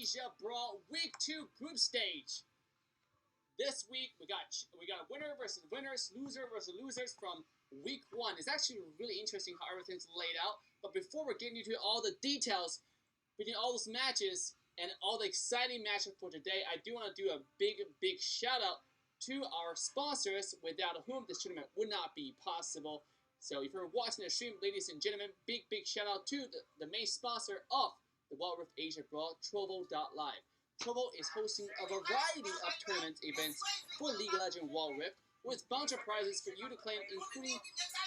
Asia Brawl Week 2 group stage. This week we got a winner versus winners, loser versus losers from Week 1. It's actually really interesting how everything's laid out. But before we're getting into all the details between all those matches and all the exciting matches for today, I do want to do a big shout out to our sponsors, without whom this tournament would not be possible. So if you're watching the stream, ladies and gentlemen, big shout out to the main sponsor of the Wildrift Asia Brawl, Trovo.live. Trovo is hosting a variety of tournament events for League of Legends Wildrift, with bunch of prizes for you to claim, including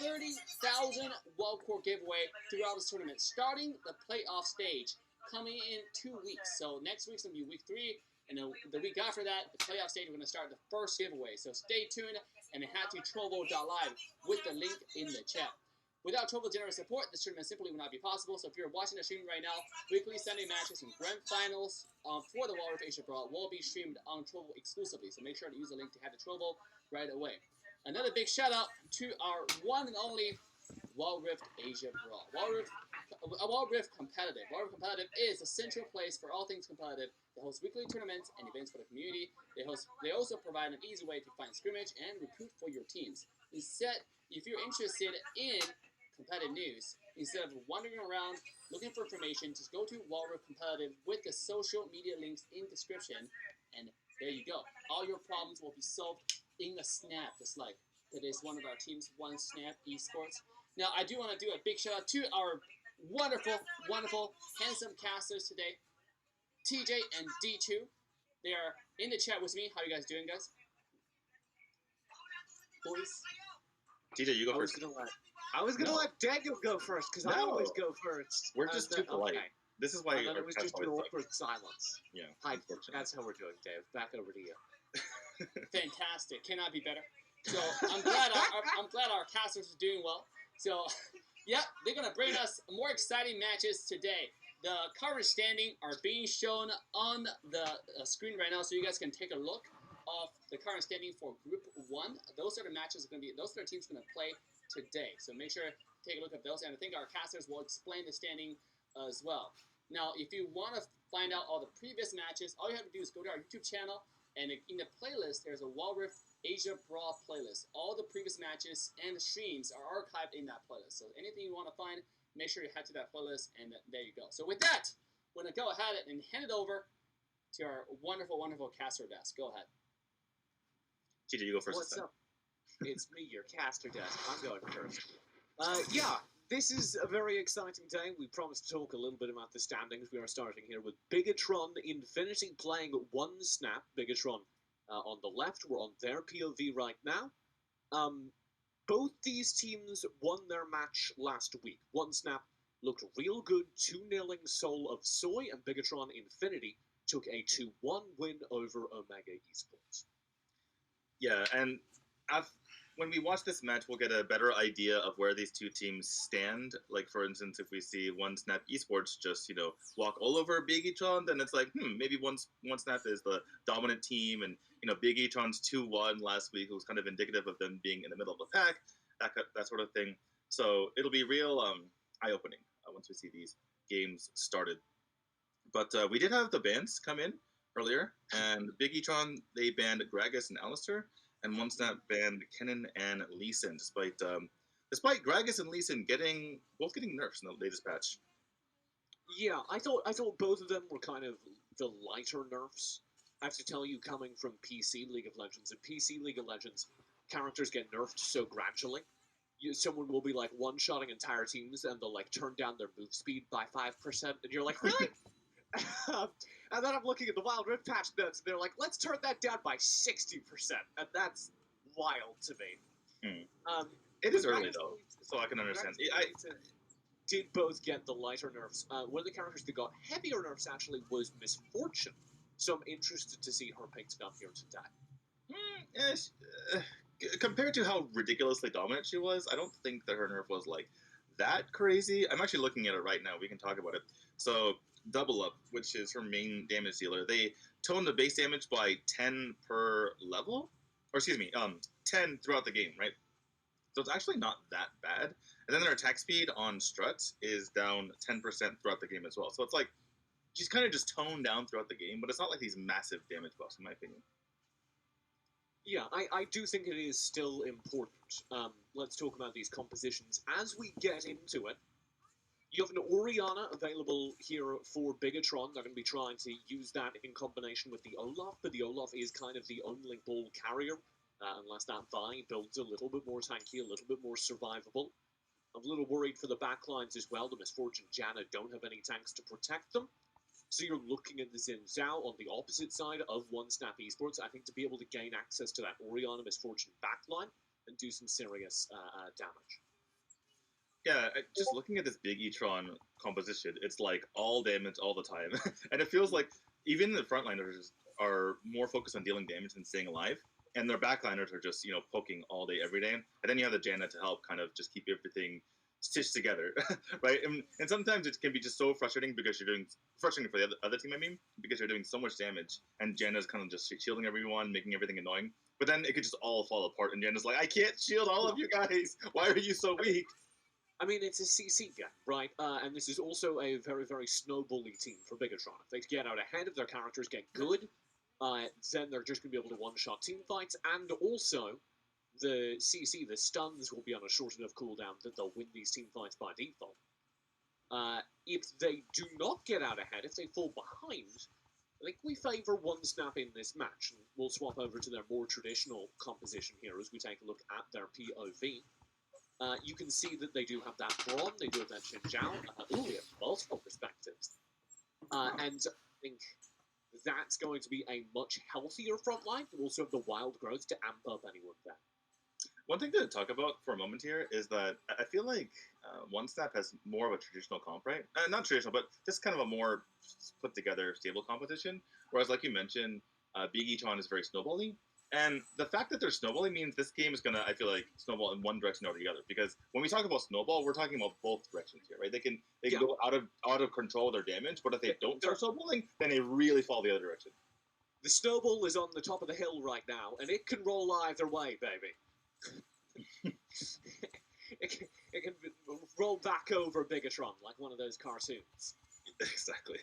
30,000 Wild Core giveaway throughout this tournament, starting the playoff stage, coming in 2 weeks. So next week's going to be week 3, and the week after that, the playoff stage, we're going to start the first giveaway. So stay tuned, and head to Trovo.live with the link in the chat. Without Trovo's generous support, this tournament simply would not be possible. So if you're watching the stream right now, weekly Sunday matches and grand finals for the Wildrift Asia Brawl will be streamed on Trovo exclusively. So make sure to use the link to head to Trovo right away. Another big shout out to our one and only Wildrift Asia Brawl. Wildrift Competitive. Wildrift Competitive is a central place for all things competitive. They host weekly tournaments and events for the community. They also provide an easy way to find scrimmage and recruit for your teams. Instead, if you're interested in competitive news, instead of wandering around looking for information, just go to Wildrift Competitive with the social media links in description, and there you go. All your problems will be solved in a snap, just like today's one of our teams, OneSnap Esports. Now, I do want to do a big shout out to our wonderful, handsome casters today, TJ and D2. They are in the chat with me. How you guys doing, guys? Boys? TJ, you go first. I was gonna let Daniel go first, because I always go first. We're just too polite. Okay. This is why it was just an awkward silence. Yeah, Hi, that's how we're doing, Dave. Back over to you. Fantastic. Cannot be better. So I'm glad our casters are doing well. So, yep, they're gonna bring us more exciting matches today. The current standing are being shown on the screen right now, so you guys can take a look of the current standing for Group 1. Those are the matches those are the teams going to play today. So make sure to take a look at those, and I think our casters will explain the standing as well. Now, if you want to find out all the previous matches, all you have to do is go to our YouTube channel, and in the playlist, there's a Wildrift Asia Brawl playlist. All the previous matches and the streams are archived in that playlist. So anything you want to find, make sure you head to that playlist, and there you go. So with that, we're going to go ahead and hand it over to our wonderful caster desk. Go ahead. TJ, you go first. What's up? It's me, your caster desk. I'm going first. Yeah, this is a very exciting day. We promised to talk a little bit about the standings. We are starting here with Bigetron Infinity playing OneSnap. Bigetron on the left. We're on their POV right now. Both these teams won their match last week. OneSnap looked real good, 2-0ing Soul of Soy, and Bigetron Infinity took a 2-1 win over Omega Esports. Yeah, and when we watch this match, we'll get a better idea of where these two teams stand. Like, for instance, if we see OneSnap Esports just, walk all over Bigetron, then it's like, maybe OneSnap is the dominant team, and, Bigetron's 2-1 last week was kind of indicative of them being in the middle of the pack, that sort of thing. So it'll be real eye-opening once we see these games started. But we did have the bans come in earlier, and Bigetron, they banned Gragas and Alistair, and OneSnap banned Kennen and Lee Sin, despite Gragas and Lee Sin both getting nerfs in the latest patch. Yeah, I thought both of them were kind of the lighter nerfs. I have to tell you, coming from PC League of Legends, in PC League of Legends, characters get nerfed so gradually. Someone will be like one-shotting entire teams, and they'll like turn down their move speed by 5%, and you're like, really? And then I'm looking at the Wildrift patch notes, and they're like, let's turn that down by 60%. And that's wild to me. It is early, though, so I can understand. I did both get the lighter nerfs. One of the characters that got heavier nerfs, actually, was Misfortune. So I'm interested to see her picked up here today. Compared to how ridiculously dominant she was, I don't think that her nerf was, like, that crazy. I'm actually looking at it right now. We can talk about it. So Double Up, which is her main damage dealer, they tone the base damage by 10 per level, or excuse me, 10 throughout the game, right? So it's actually not that bad. And then their attack speed on Strut is down 10% throughout the game as well. So it's like he's kind of just toned down throughout the game, but it's not like these massive damage buffs, in my opinion. Yeah, I do think it is still important. Let's talk about these compositions. As we get into it, you have an Orianna available here for Bigetron. They're going to be trying to use that in combination with the Olaf, but the Olaf is kind of the only ball carrier, unless that Vi builds a little bit more tanky, a little bit more survivable. I'm a little worried for the backlines as well. The Misfortune Janna don't have any tanks to protect them. So you're looking at the Xin Zhao on the opposite side of OneSnap Esports, I think, to be able to gain access to that Orianna Misfortune backline and do some serious damage. Yeah, just looking at this Bigetron composition, it's like all damage all the time. And it feels like even the frontliners are more focused on dealing damage than staying alive. And their backliners are just, poking all day, every day. And then you have the Janna to help kind of just keep everything stitched together, right? And sometimes it can be just so frustrating because you're doing frustrating for the other team. I mean, because you're doing so much damage, and Janna's kind of just shielding everyone, making everything annoying. But then it could just all fall apart, and Janna's like, "I can't shield all of you guys. Why are you so weak?" I mean, it's a CC game, right? And this is also a very, very snowbally team for Bigetron. If they get out ahead, if their characters get good, then they're just going to be able to one-shot team fights, and also the CC, the stuns, will be on a short enough cooldown that they'll win these team fights by default. If they do not get out ahead, if they fall behind, I think we favour OneSnap in this match. And we'll swap over to their more traditional composition here as we take a look at their POV. You can see that they do have that Brawl, they do have that Xin Zhao. We have multiple perspectives. And I think that's going to be a much healthier front line. You also have the wild growth to amp up anyone there. One thing to talk about for a moment here is that I feel like OneSnap has more of a traditional comp, right? Not traditional, but just kind of a more put-together, stable competition. Whereas, like you mentioned, Bigetron is very snowbally. And the fact that they're snowballing means this game is going to, I feel like, snowball in one direction or the other. Because when we talk about snowball, we're talking about both directions here, right? They can go out of control with their damage, but if they don't start snowballing, then they really fall the other direction. The snowball is on the top of the hill right now, and it can roll either way, baby. it can roll back over Bigetron like one of those cartoons. Exactly.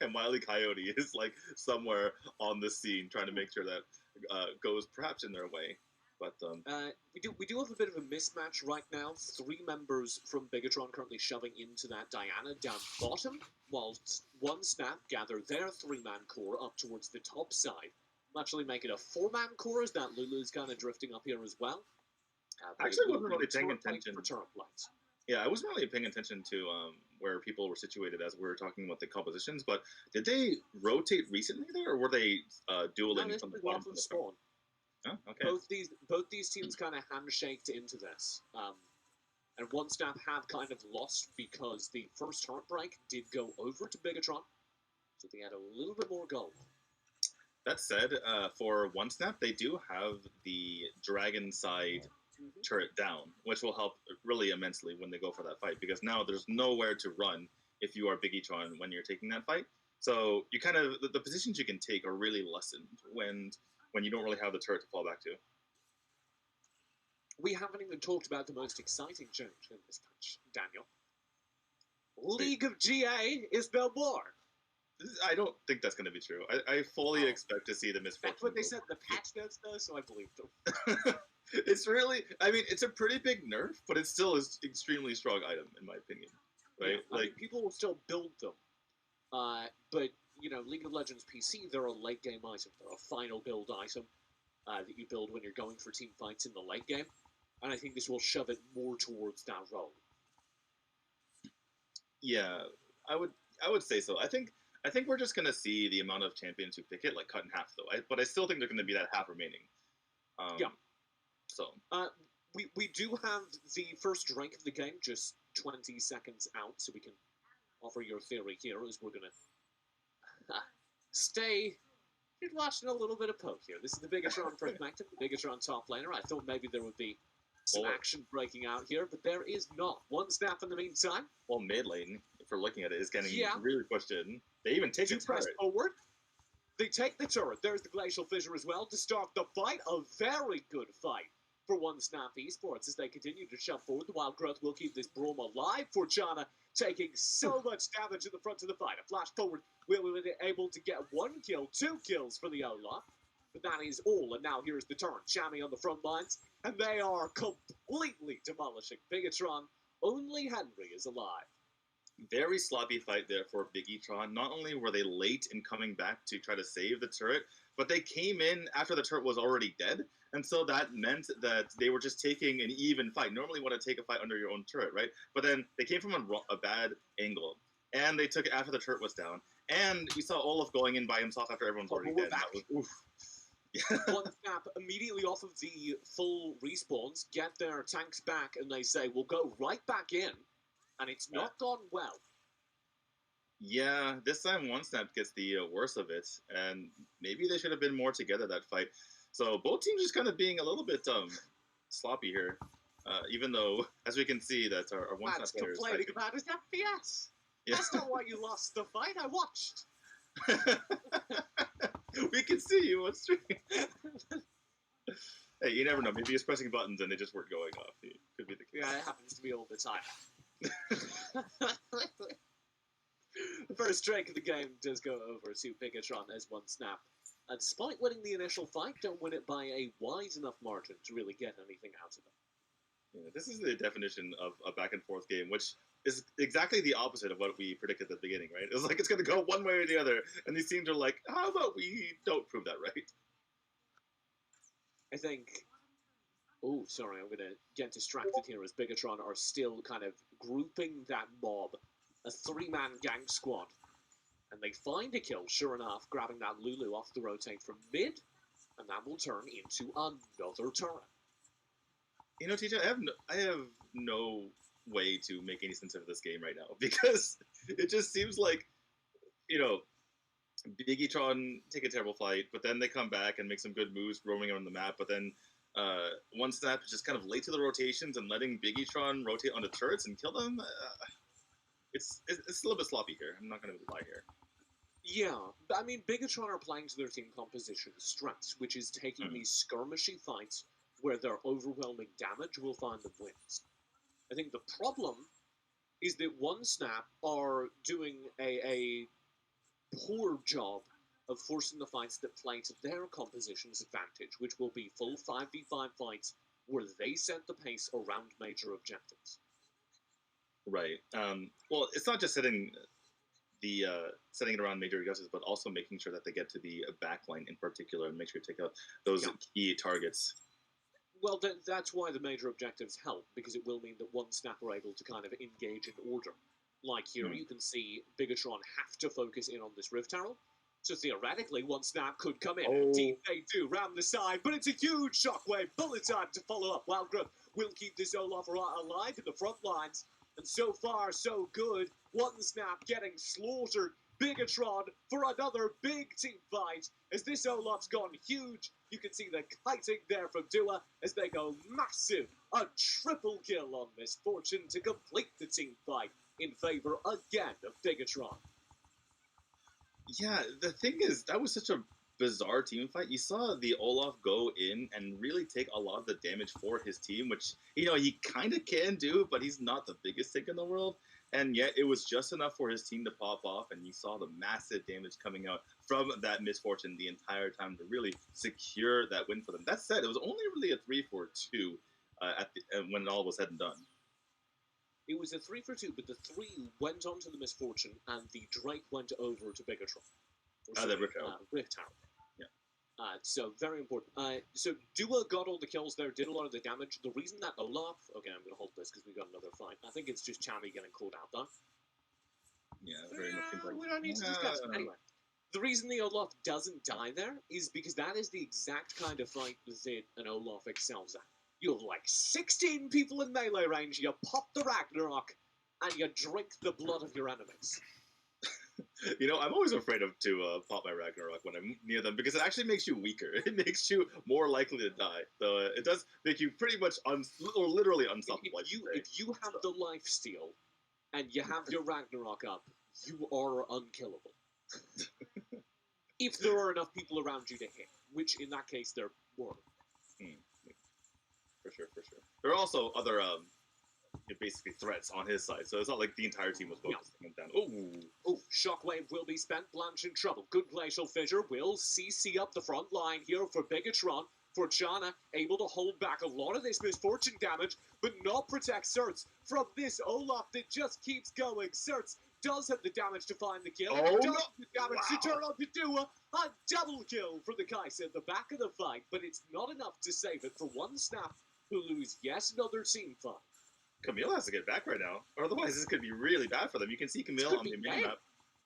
And Wile E. Coyote is like somewhere on the scene trying to make sure that goes perhaps in their way. But we do have a bit of a mismatch right now. 3 members from Bigetron currently shoving into that Diana down bottom, whilst OneSnap gather their 3-man core up towards the top side. Actually make it a 4-man core as that Lulu's kind of drifting up here as well. Actually, wasn't really paying attention. For turret plates. Yeah, I wasn't really paying attention to where people were situated as we were talking about the compositions. But did they rotate recently there, or were they dueling from the bottom? From spawn. Oh, okay. Both these teams kind of handshaked into this, and OneSnap have kind of lost because the first heartbreak did go over to Bigetron, so they had a little bit more gold. That said, for OneSnap, they do have the dragon side turret down, which will help really immensely when they go for that fight, because now there's nowhere to run if you are Bigetron when you're taking that fight. So you kind of the positions you can take are really lessened when you don't really have the turret to fall back to. We haven't even talked about the most exciting change in this match, Daniel. League of GA is no more. I don't think that's going to be true. I fully expect to see the Misfortune. That's what they said in the patch notes, though, so I believe them. It's really, I mean, it's a pretty big nerf, but it still is extremely strong item, in my opinion. Right? Yeah, I mean, people will still build them. But, League of Legends PC, they're a late game item. They're a final build item that you build when you're going for team fights in the late game. And I think this will shove it more towards that role. Yeah, I would say so. I think we're just going to see the amount of champions who pick it cut in half, though. But I still think there's going to be that half remaining. Yeah. So we do have the first drink of the game just 20 seconds out, so we can offer your theory here as we're going to stay watching a little bit of poke here. This is the Bigetron perspective, the Bigetron top laner. I thought maybe there would be some action breaking out here, but there is not. OneSnap in the meantime. Well, mid lane, if we're looking at it, is getting really pushed in. They even take the press forward. They take the turret. There's the Glacial Fissure as well to start the fight. A very good fight for OneSnap Esports as they continue to shove forward. The Wild Growth will keep this Brawl alive for Janna taking so much damage in the front of the fight. A flash forward, we were able to get 1 kill, 2 kills for the Olaf. But that is all, and now here's the turn. Shammy on the front lines, and they are completely demolishing Bigetron. Only Henry is alive. Very sloppy fight there for Bigetron. Not only were they late in coming back to try to save the turret, but they came in after the turret was already dead, and so that meant that they were just taking an even fight. Normally, you want to take a fight under your own turret, right? But then they came from a bad angle, and they took it after the turret was down. And we saw Olaf going in by himself after everyone's already dead. Back. That was, oof. OneSnap immediately off of the full respawns, get their tanks back, and they say, we'll go right back in. And it's not gone well. Yeah, this time OneSnap gets the worst of it, and maybe they should have been more together that fight. So both teams just kind of being a little bit sloppy here, even though, as we can see, that our OneSnap player is complaining about his FPS. Yeah. That's not why you lost the fight. I watched. We can see you on stream. Hey, you never know. Maybe he's pressing buttons and they just weren't going off. It could be the case. Yeah, it happens to me all the time. The first strike of the game does go over to Bigetron as OneSnap. And despite winning the initial fight, don't win it by a wide enough margin to really get anything out of it. Yeah, this is the definition of a back-and-forth game, which is exactly the opposite of what we predicted at the beginning, right? It was like it's going to go one way or the other, and these teams are like, how about we don't prove that right? I think... Oh, sorry, I'm going to get distracted here as Bigetron are still kind of grouping that mob. A 3-man gang squad. And they find a kill, sure enough, grabbing that Lulu off the rotate from mid, and that will turn into another turret. You know, TJ, I have no way to make any sense of this game right now, because it just seems like, you know, Bigetron take a terrible fight, but then they come back and make some good moves roaming around the map, but then OneSnap is just kind of late to the rotations and letting Bigetron rotate onto turrets and kill them. It's a little bit sloppy here. I'm not going to lie here. Yeah, I mean, Bigetron are playing to their team composition strengths, which is taking these skirmishy fights where their overwhelming damage will find them wins. I think the problem is that OneSnap are doing a poor job of forcing the fights that play to their composition's advantage, which will be full 5v5 fights where they set the pace around major objectives. Right. Well, it's not just setting it around major objectives, but also making sure that they get to the backline in particular and make sure to take out those key targets. Well, that's why the major objectives help, because it will mean that OneSnap are able to kind of engage in order. Like here, you can see Bigetron have to focus in on this Rift Tower. So theoretically, OneSnap could come in. Indeed, they do, round the side, but it's a huge shockwave. Bullet time to follow up. Wildrift will keep this Olaf alive in the front lines. And so far, so good. OneSnap getting slaughtered. Bigetron for another big team fight. As this Olaf's gone huge, you can see the kiting there from Dua as they go massive. A triple kill on Misfortune to complete the team fight in favor again of Bigetron. Yeah, the thing is, that was such a bizarre team fight. You saw the Olaf go in and really take a lot of the damage for his team, which, you know, he kind of can do, but he's not the biggest tank in the world. And yet it was just enough for his team to pop off, and you saw the massive damage coming out from that Misfortune the entire time to really secure that win for them. That said, it was only really a 3-4-2 when it all was said and done. It was a 3-for-2, but the 3 went on to the Misfortune, and the Drake went over to Bigetron. The Rift Tower. Rift Tower. Yeah. So, very important. So, Dua got all the kills there, did a lot of the damage. The reason that Olaf... Okay, I'm going to hold this because we got another fight. I think it's just Chammy getting called out, though. Yeah, very much. We don't need to discuss it. Anyway, the reason the Olaf doesn't die there is because that is the exact kind of fight that an Olaf excels at. You have like 16 people in melee range, you pop the Ragnarok, and you drink the blood of your enemies. You know, I'm always afraid to pop my Ragnarok when I'm near them, because it actually makes you weaker. It makes you more likely to die. So it does make you pretty much literally unstoppable. If you have the lifesteal, and you have your Ragnarok up, you are unkillable. If there are enough people around you to hit, which in that case there were. For sure. There are also other basically threats on his side. So it's not like the entire team was focusing him down. Oh, Shockwave will be spent. Blanche in trouble. Good glacial fissure will CC up the front line here for Bigetron. Fortuna able to hold back a lot of this misfortune damage, but not protect Certs from this Olaf that just keeps going. Certs does have the damage to find the kill. Oh, does no. have the damage to turn on to do a double kill from the Kai'Sa at the back of the fight, but it's not enough to save it for OneSnap, who lose yet another team fight. Camille has to get back right now, or otherwise this could be really bad for them. You can see Camille on the minimap.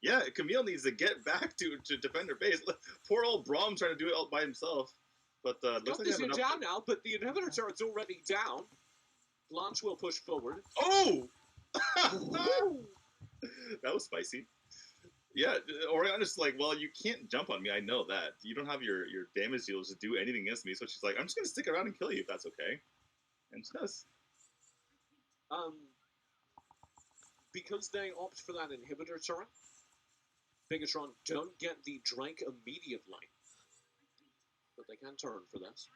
Yeah, Camille needs to get back to defend her base. Poor old Braum trying to do it all by himself. But looks like they're down now, but the inhibitor turret's already down. Blanche will push forward. Oh! That was spicy. Yeah, Oriana's like, well, you can't jump on me. I know that. You don't have your damage deals to do anything against me. So she's like, I'm just going to stick around and kill you if that's okay. And she does. Because they opt for that inhibitor turret, Bigetron don't get the Drake immediately. But they can turn for this.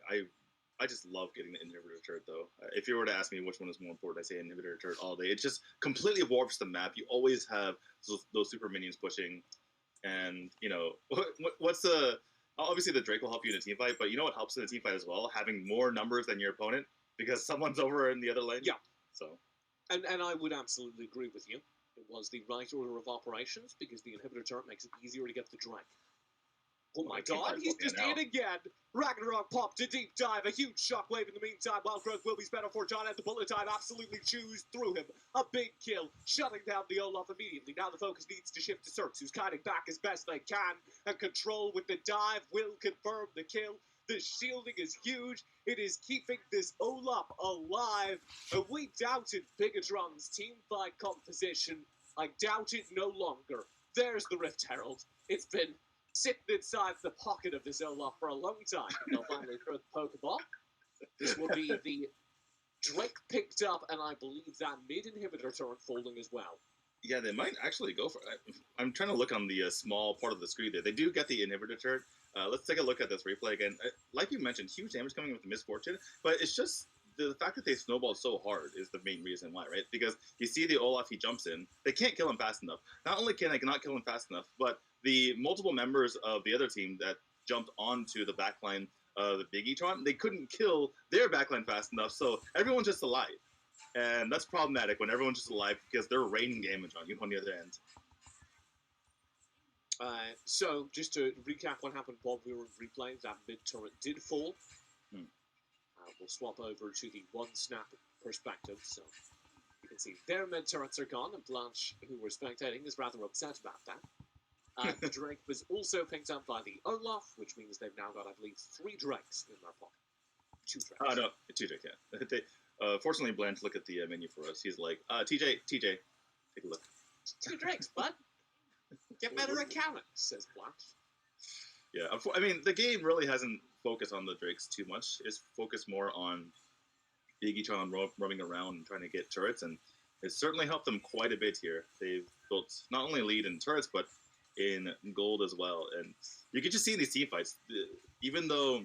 I just love getting the inhibitor turret, though. If you were to ask me which one is more important, I say inhibitor turret all day. It just completely warps the map. You always have those super minions pushing. And, you know, what's the... Obviously, the Drake will help you in a team fight, but you know what helps in a team fight as well? Having more numbers than your opponent, because someone's over in the other lane. Yeah. So... And I would absolutely agree with you. It was the right order of operations, because the inhibitor turret makes it easier to get the Drake. Oh my god, he's just in again! Ragnarok popped a deep dive, a huge shockwave in the meantime. Wild Growth will be spent on Fortuna, and the bullet time absolutely chews through him. A big kill, shutting down the Olaf immediately. Now the focus needs to shift to Certs, who's kiting back as best they can, and Control with the dive will confirm the kill. The shielding is huge. It is keeping this Olaf alive. And we doubted Bigetron's team fight composition. I doubt it no longer. There's the Rift Herald. It's been sitting inside the pocket of this Olaf for a long time. They'll finally throw the Pokeball. This will be the Drake picked up, and I believe that mid-inhibitor turret folding as well. Yeah, they might actually go for it. I'm trying to look on the small part of the screen there. They do get the inhibitor turret. Let's take a look at this replay again. Like you mentioned, huge damage coming with the misfortune, but it's just the fact that they snowballed so hard is the main reason why, right? Because you see the Olaf, he jumps in. They can't kill him fast enough. Not only can they not kill him fast enough, but the multiple members of the other team that jumped onto the backline of the Bigetron, they couldn't kill their backline fast enough, so everyone's just alive. And that's problematic when everyone's just alive because they're raining damage on you on the other end. So, just to recap what happened while we were replaying, that mid-turret did fall. We'll swap over to the OneSnap perspective, so you can see their mid-turrets are gone, and Blanche, who we're spectating, is rather upset about that. The Drake was also picked up by the Olaf, which means they've now got, I believe, 3 Drakes in their pocket. 2 Drakes. No, 2 Drakes, yeah. Fortunately, Blanche looked at the menu for us. He's like, TJ, take a look. 2 Drakes, bud. Get better at counting, says Blanche. Yeah, I mean, the game really hasn't focused on the Drakes too much. It's focused more on Bigetron roaming around and trying to get turrets, and it's certainly helped them quite a bit here. They've built not only a lead in turrets, but in gold as well. And you can just see in these team fights, even though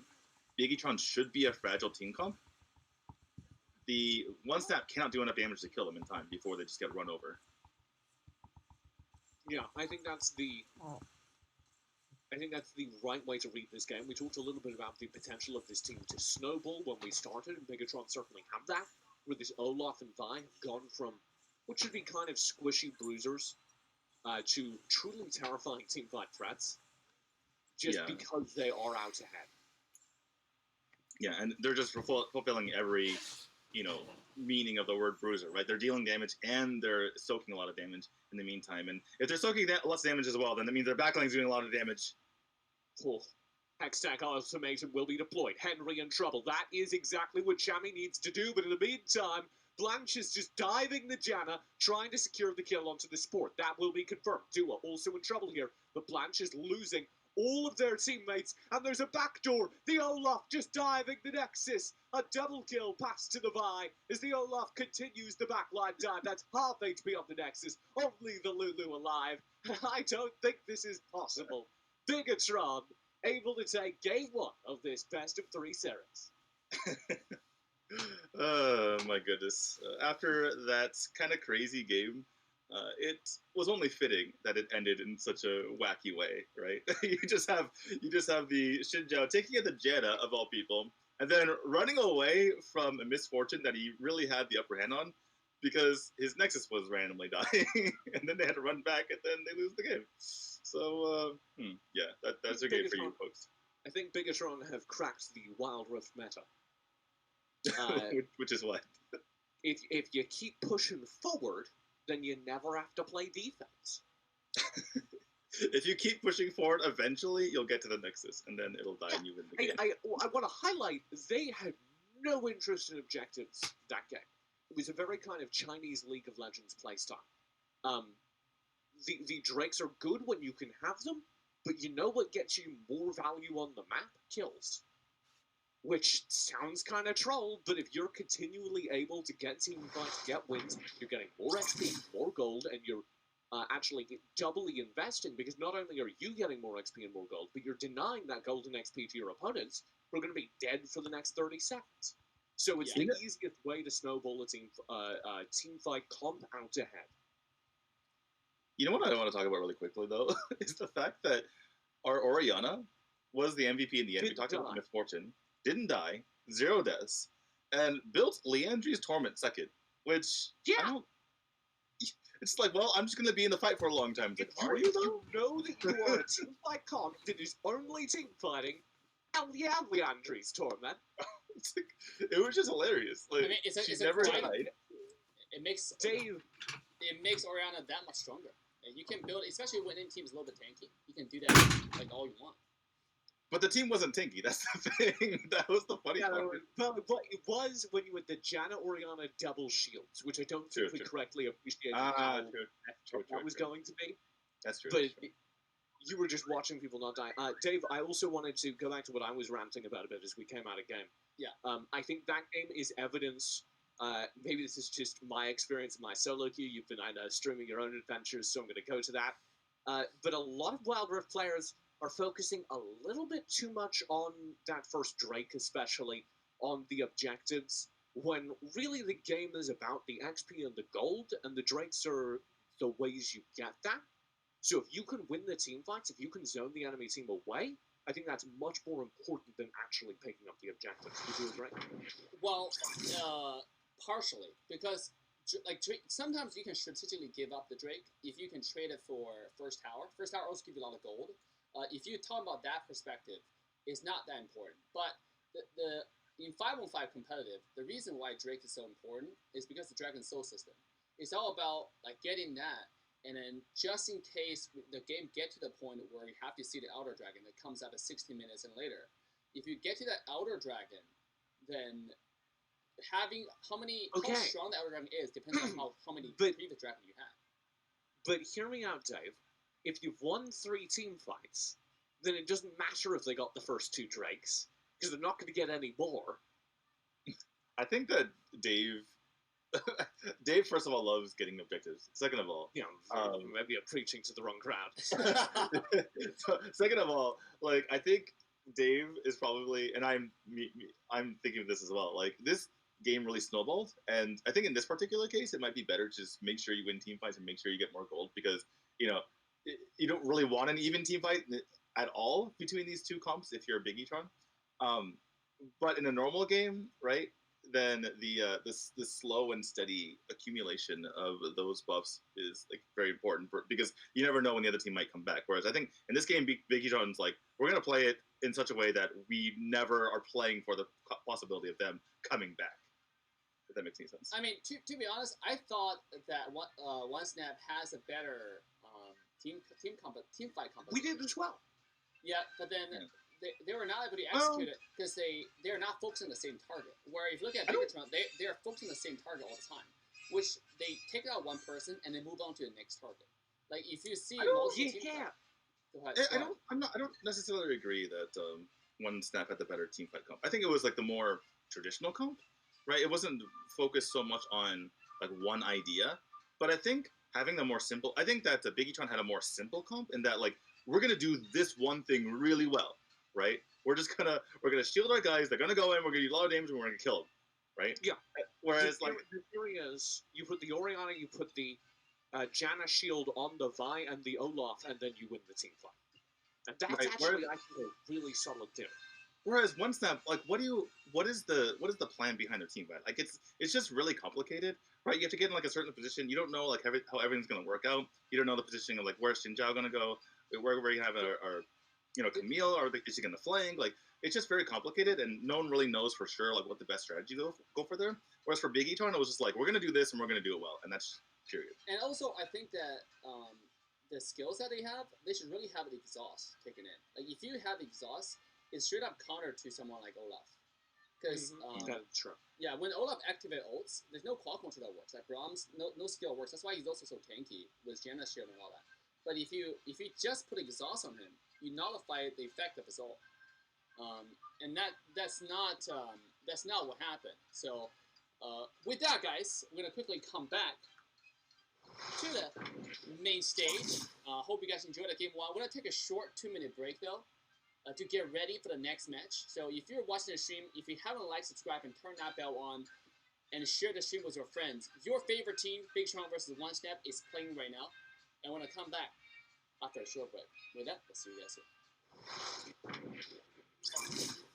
Bigetron should be a fragile team comp, the OneSnap cannot do enough damage to kill them in time before they just get run over. Yeah, I think that's the right way to read this game. We talked a little bit about the potential of this team to snowball when we started, and Bigetron certainly have that, where this Olaf and Vi have gone from what should be kind of squishy bruisers to truly terrifying teamfight threats, just because they are out ahead. Yeah, and they're just fulfilling every, meaning of the word bruiser, right? They're dealing damage and they're soaking a lot of damage in the meantime. And if they're soaking less damage as well, then that means their backline's doing a lot of damage. Oh, Hextech Ultimatum will be deployed. Henry in trouble. That is exactly what Chami needs to do, but in the meantime, Blanche is just diving the Janna, trying to secure the kill onto the support. That will be confirmed. Dua also in trouble here, but Blanche is losing all of their teammates, and there's a backdoor. The Olaf just diving the Nexus. A double kill pass to the Vi as the Olaf continues the backline dive. That's half HP on the Nexus. Only the Lulu alive. I don't think this is possible. Bigetron able to take game 1 of this best of 3 series. Oh my goodness! After that kind of crazy game, it was only fitting that it ended in such a wacky way, right? You just have the Shinjao taking it the Jetta of all people, and then running away from a misfortune that he really had the upper hand on, because his Nexus was randomly dying, and then they had to run back, and then they lose the game. So yeah, that's a game for you folks. I think Bigetron have cracked the Wildrift meta. Which is what? If you keep pushing forward, then you never have to play defense. If you keep pushing forward, eventually you'll get to the Nexus, and then it'll die and you win the game. I want to highlight, they had no interest in objectives that game. It was a very kind of Chinese League of Legends playstyle. The Drakes are good when you can have them, but you know what gets you more value on the map? Kills. Which sounds kind of troll, but if you're continually able to get team fights, get wins, you're getting more XP, more gold, and you're actually doubly investing, because not only are you getting more XP and more gold, but you're denying that gold and XP to your opponents who are going to be dead for the next 30 seconds. So it's the easiest way to snowball a team fight comp out ahead. You know what I want to talk about really quickly, though, is the fact that our Orianna was the MVP in the end. We talked about misfortune. Didn't die, 0 deaths, and built Leandri's Torment second, which, it's like, well, I'm just going to be in the fight for a long time. It's like, are you, though? You know that you are a team fight comp that is only team fighting, hell yeah, Leandri's Torment. It was just hilarious. Like, I mean, she never died. It makes Orianna that much stronger. You can build, especially when any team is a little bit tanky, you can do that like all you want. But the team wasn't tanky. That's the thing. That was the funny part. But it was when you had the Janna Orianna double shields, which I don't think we correctly appreciated how that was going to be. That's true. But you were just watching people not die. Dave, I also wanted to go back to what I was ranting about a bit as we came out of game. Yeah. I think that game is evidence. Maybe this is just my experience in my solo queue. You've been streaming your own adventures, so I'm going to go to that. But a lot of Wildrift players are focusing a little bit too much on that first Drake, especially on the objectives, when really the game is about the XP and the gold, and the Drakes are the ways you get that. So if you can win the team fights, if you can zone the enemy team away, I think that's much more important than actually picking up the objectives. Would you agree? Well, partially, because like Drake, sometimes you can strategically give up the Drake if you can trade it for first tower. First tower also gives you a lot of gold. If you talk about that perspective, it's not that important. But in 5-on-5 competitive, the reason why Drake is so important is because the Dragon Soul system. It's all about like getting that, and then just in case the game get to the point where you have to see the Outer Dragon that comes out at 60 minutes and later, if you get to that Outer Dragon, then having how strong the Outer Dragon is depends on how many previous Dragon you have. But hear me out, Dave. If you've won 3 team fights, then it doesn't matter if they got the first 2 Drakes, because they're not going to get any more. I think that Dave, first of all, loves getting objectives. Second of all, maybe I'm preaching to the wrong crowd. Second of all, like, I think Dave is probably, and I'm thinking of this as well. Like, this game really snowballed, and I think in this particular case, it might be better to just make sure you win team fights and make sure you get more gold, because you don't really want an even team fight at all between these two comps if you're a Bigetron. But in a normal game, right, then the slow and steady accumulation of those buffs is like very important because you never know when the other team might come back. Whereas I think in this game, Bigetron's like, we're gonna play it in such a way that we never are playing for the possibility of them coming back. If that makes any sense. I mean, to be honest, I thought that OneSnap has a better team fight composition. We did as well. Yeah, but then they were not able to execute it because they're not focusing on the same target. Where if you look at Bigetron, they are focusing on the same target all the time, which they take out one person and they move on to the next target. Like if you see I don't necessarily agree that OneSnap had the better team fight comp. I think it was like the more traditional comp, right? It wasn't focused so much on like one idea, but I think having the more simple. I think that the Bigetron had a more simple comp in that like we're gonna do this one thing really well, right? We're gonna shield our guys. They're gonna go in. We're gonna do a lot of damage, and we're gonna kill them, right? Yeah. Whereas like the theory is you put the Oriana, you put the Janna shield on the Vi and the Olaf, and then you win the team fight. And that's Right, actually, I think, a really solid theory. whereas OneSnap, like what is the plan behind their team fight? Like it's just really complicated, right? You have to get in like a certain position. You don't know like how everything's gonna work out. You don't know the positioning of like where's Xinjiao gonna go, where we're gonna have our Camille, or is he gonna flank? Like it's just very complicated, and no one really knows for sure like what the best strategy to go for there. Whereas for Bigetron, it was just like we're gonna do this and we're gonna do it well, and that's period. And also, I think that the skills that they have, they should really have the exhaust taken in. Like if you have exhaust, it's straight up counter to someone like Olaf. Because That's true. yeah, when Olaf activate ults, there's no quad control that works. Like Brahms, no skill works. That's why he's also so tanky with Janna shield and all that. But if you just put exhaust on him, you nullify the effect of his ult. And that's not what happened. So with that, guys, we're gonna quickly come back to the main stage. Hope you guys enjoyed that game one. We're gonna take a short 2-minute break though. To get ready for the next match. So if you're watching the stream, if you haven't liked, subscribe, and turn that bell on, and share the stream with your friends. Your favorite team, Bigetron versus OneSnap, is playing right now. And we're going to come back after a short break. With that, let's see you guys soon.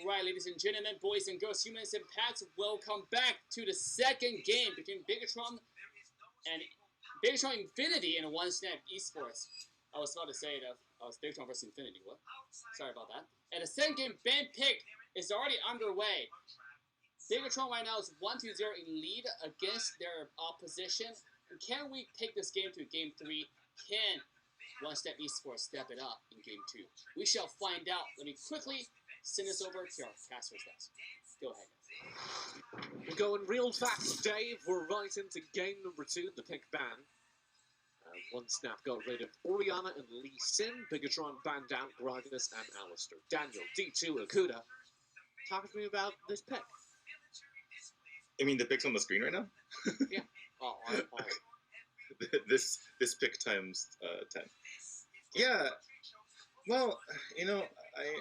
right, ladies and gentlemen, boys and girls, humans and pets, welcome back to the second game between Bigetron and Bigetron Infinity and OneSnap Esports. I was about to say that I was Bigetron versus Infinity. What? Sorry about that. And the second game, band pick, is already underway. Bigetron right now is 1-0 in lead against their opposition. And can we take this game to game 3? Can OneSnap Esports step it up in game 2? We shall find out. Let me quickly send this over to our caster's desk. Go ahead. We're going real fast, Dave. We're right into game number 2, the pick ban. OneSnap got rid of Oriana and Lee Sin. Bigetron banned out Gragas and Alistair. Daniel, D2, Akuda. Talk to me about this pick. I mean, the pick's on the screen right now? Yeah. This pick times 10. Yeah. Well,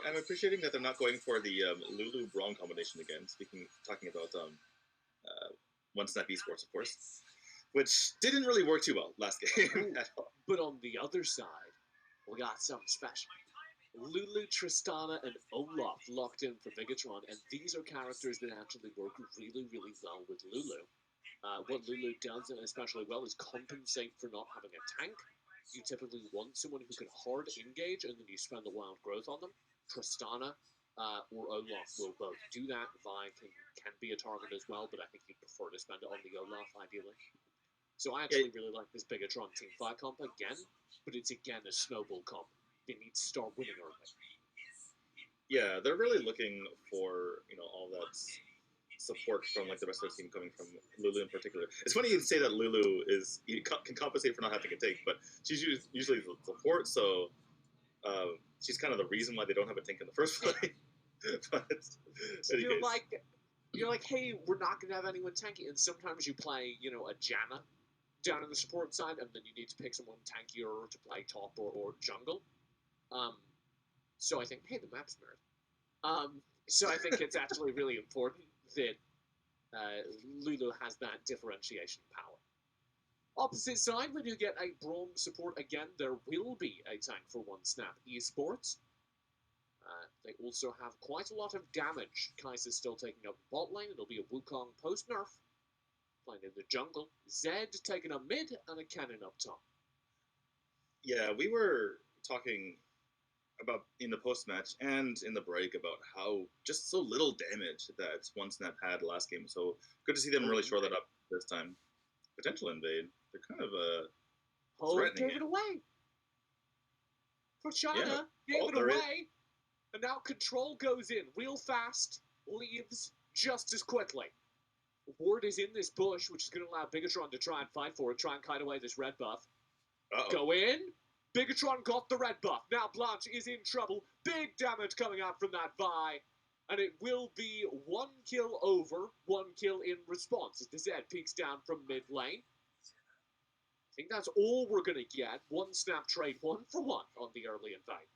I'm appreciating that they're not going for the Lulu Brawl combination again. Talking about OneSnap Esports, of course, which didn't really work too well last game at all. But on the other side, we got something special. Lulu, Tristana, and Olaf locked in for Bigetron, and these are characters that actually work really, really well with Lulu. What Lulu does especially well is compensate for not having a tank. You typically want someone who can hard engage, and then you spend the wild growth on them. Tristana or Olaf will both do that. Vi can be a target as well, but I think you'd prefer to spend it on the Olaf, ideally. So I actually really like this Bigetron team fight comp again, but it's again a snowball comp. They need to start winning early. Yeah, they're really looking for all that support from like the rest of the team coming from Lulu in particular. It's funny you say that Lulu can compensate for not having a tank, but she's usually the support, so she's kind of the reason why they don't have a tank in the first place. But so you're like, hey, we're not gonna have anyone tanky, and sometimes you play, a Janna down in the support side, and then you need to pick someone tankier to play top or jungle. So I think, hey, the map's mirrored. So I think it's actually really important that Lulu has that differentiation power. Opposite side, we do get a Brawl support again. There will be a tank for OneSnap Esports. They also have quite a lot of damage. Kaiser's still taking up bot lane. It'll be a Wukong post-nerf. Playing in the jungle. Zed taking up mid and a cannon up top. Yeah, we were talking about in the post-match and in the break about how just so little damage that OneSnap had last game. So good to see them really shore that up this time. Potential invade. They're kind of threatening gave it away. For China, yeah. gave it away. And now Control goes in real fast, leaves just as quickly. Ward is in this bush, which is going to allow Bigetron to try and fight for it, try and kite away this red buff. Go in. Bigetron got the red buff. Now Blanche is in trouble. Big damage coming out from that Vi. And it will be 1 kill over, 1 kill in response as the Zed peeks down from mid lane. I think that's all we're going to get. OneSnap trade 1-for-1 on the early invade.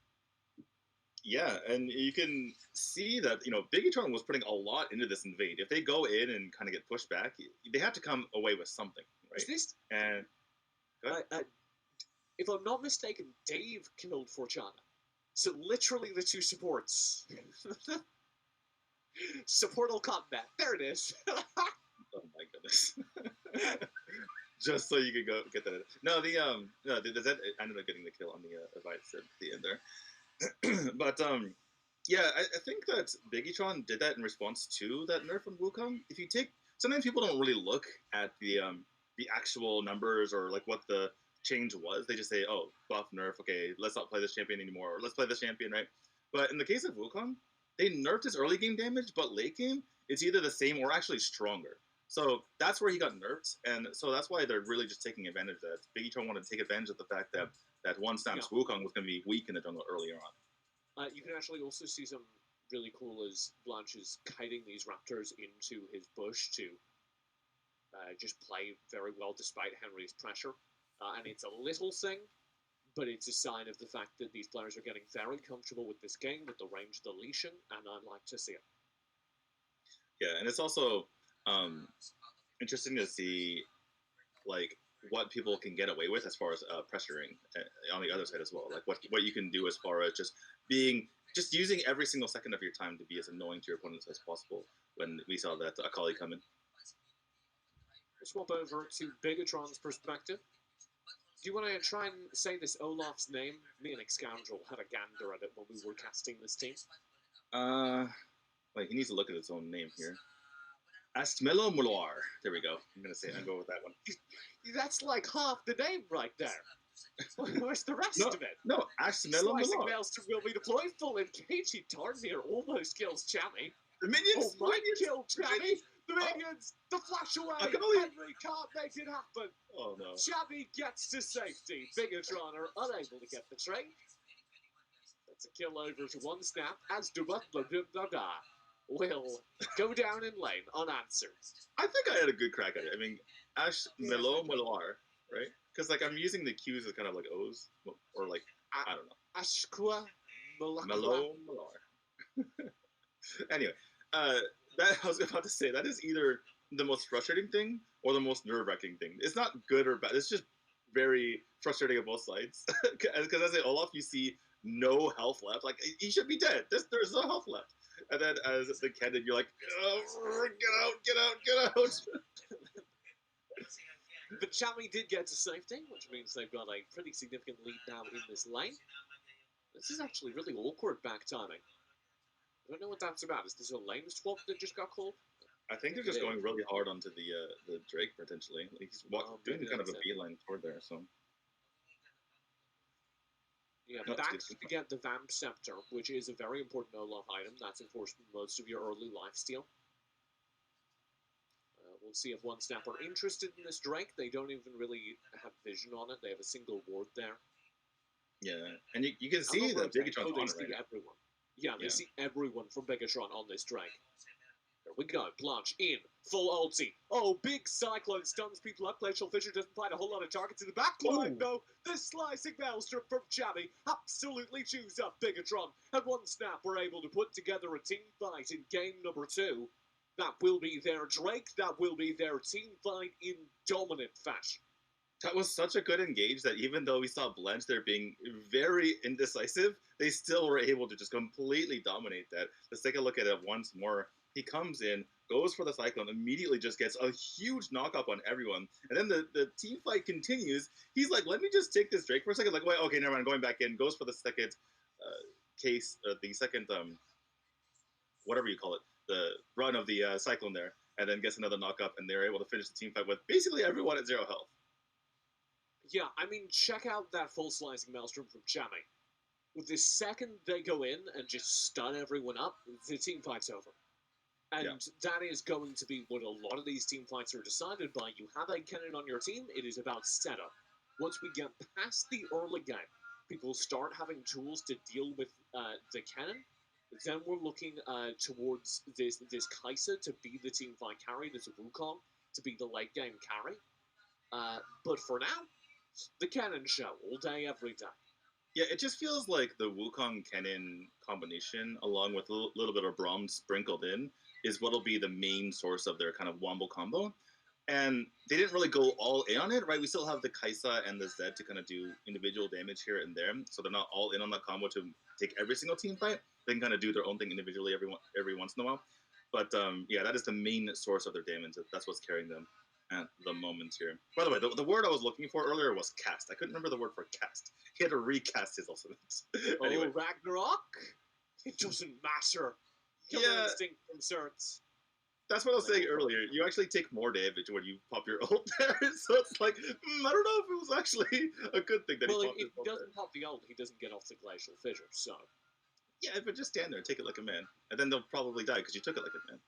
Yeah, and you can see that, Bigetron was putting a lot into this invade. If they go in and kind of get pushed back, they have to come away with something, right? Is this... And... if I'm not mistaken, Dave killed Forchana. So literally the two supports. Supportal combat. There it is. Oh my goodness. Just so you could go get that. No, the Zed ended up getting the kill on the Vice at the end there. But yeah, I think that Bigetron did that in response to that nerf on Wukong. If you take, sometimes people don't really look at the actual numbers or like what the change was. They just say, oh, buff, nerf, okay, let's not play this champion anymore, or let's play this champion, right? But in the case of Wukong, they nerfed his early game damage, but late game, it's either the same or actually stronger. So that's where he got nerfed, and so that's why they're really just taking advantage of that. Bigetron wanted to take advantage of the fact that OneSnap's Wukong was going to be weak in the jungle earlier on. You can actually also see some really cool as Blanche is kiting these raptors into his bush to just play very well despite Henry's pressure. And it's a little thing, but it's a sign of the fact that these players are getting very comfortable with this game, with the range of the Lesion, and I like to see it. Yeah, and it's also interesting to see, like, what people can get away with as far as pressuring on the other side as well. Like what you can do as far as just using every single second of your time to be as annoying to your opponents as possible. When we saw that Akali come in. We'll swap over to Bigetron's perspective. Do you want to try and say this Olaf's name? Me and Scoundrel had a gander at it when we were casting this team. Wait, he needs to look at his own name here. Asmelo Mular. There we go. I'm going with that one. That's like half the name right there. Where's the rest of it? No, Asmelo Slicing Mular. Maelstrom will be deployed. Full engaging Tarnir almost kills Chammy. The minions might kill Chammy. The minions, the flash away. Henry can't make it happen. Oh no. Chammy gets to safety. Bigetron are unable to get the trade. That's a kill over to OneSnap as Dubba will go down in lane unanswered. I think I had a good crack at it. I mean, Asmelo Mular, right? Because like I'm using the Q's as kind of like O's or like I don't know. Ashqua Melo Mular. Anyway, that I was about to say that is either the most frustrating thing or the most nerve-wracking thing. It's not good or bad. It's just very frustrating on both sides. Because as a Olaf, you see no health left. Like he should be dead. There's no health left. And then as the Kennen, you're like, oh, get out. But Chammy did get to safety, which means they've got a pretty significant lead now in this lane. This is actually really awkward back timing. I don't know what that's about. Is this a lane swap that just got called? I think they're just going really hard onto the Drake potentially. Like he's doing kind of a beeline toward there. So yeah, back to get the Vamp Scepter, which is a very important Olaf item. That's of course most of your early lifesteal. We'll see if OneSnap are interested in this Drake. They don't even really have vision on it. They have a single ward there. Yeah, and you can see that Bigetron's on it right now. Everyone. Yeah, they see everyone from Bigetron on this Drake. There we go. Blanche in. Full ulti. Oh, big Cyclone stuns people up. Glacial Fissure doesn't find a whole lot of targets in the back line, though. The slicing Maelstrom from Chammy absolutely chews up Bigetron. And OneSnap were able to put together a team fight in game number 2. That will be their Drake. That will be their team fight in dominant fashion. That was such a good engage that even though we saw Blanche there being very indecisive, they still were able to just completely dominate that. Let's take a look at it once more. He comes in, goes for the Cyclone, immediately just gets a huge knock-up on everyone. And then the team fight continues. He's like, let me just take this Drake for a second. Like, wait, okay, never mind, going back in. Goes for the second whatever you call it, the run of the Cyclone there. And then gets another knock-up, and they're able to finish the team fight with basically everyone at 0 health. Yeah, I mean, check out that full slicing Maelstrom from Chammy. The second they go in and just stun everyone up, the team fight's over. And that is going to be what a lot of these team fights are decided by. You have a Kennen on your team, it is about setup. Once we get past the early game, people start having tools to deal with the Kennen. Then we're looking towards this Kai'Sa to be the team fight carry, this Wukong to be the late game carry. But for now, the Kennen show all day, every day. Yeah, it just feels like the Wukong Kennen combination, along with a little bit of Braum sprinkled in, is what'll be the main source of their kind of wombo combo. And they didn't really go all in on it, right? We still have the Kai'Sa and the Zed to kind of do individual damage here and there, so they're not all in on that combo to take every single team fight. They can kind of do their own thing individually every once in a while. But yeah, that is the main source of their damage. That's what's carrying them at the moment here. By the way, the word I was looking for earlier was cast. I couldn't remember the word for cast. He had to recast his ultimates. Anyway. Oh, Ragnarok? It doesn't matter. Killer instinct concerns. That's what I was saying earlier. You actually take more damage when you pop your ult there. So it's like, I don't know if it was actually a good thing that he popped his ult. Well, if he doesn't pop the ult, he doesn't get off the Glacial Fissure, so... Yeah, but just stand there and take it like a man. And then they'll probably die because you took it like a man.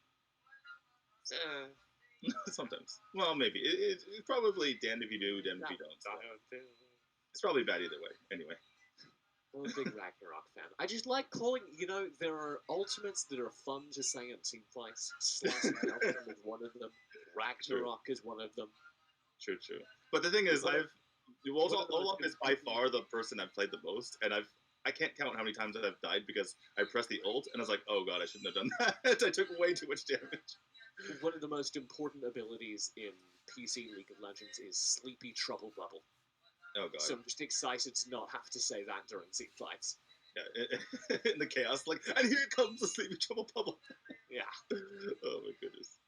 Sometimes. Well, maybe. It's probably damned if you do, damned if you don't. So. It's probably bad either way. Anyway. I'm a big Ragnarok fan. I just like calling, there are ultimates that are fun to say in team fights. Slicing Maelstrom is one of them. Ragnarok is one of them. True. But the thing is, Olaf is by far the person I've played the most, and I can't count how many times I've died because I pressed the ult, and I was like, oh god, I shouldn't have done that. I took way too much damage. One of the most important abilities in PC League of Legends is Sleepy Trouble Bubble. Oh god. So I'm just excited to not have to say that during team fights. Yeah, in the chaos, like, and here comes the Sleepy Trouble Bubble. Yeah. Oh my goodness.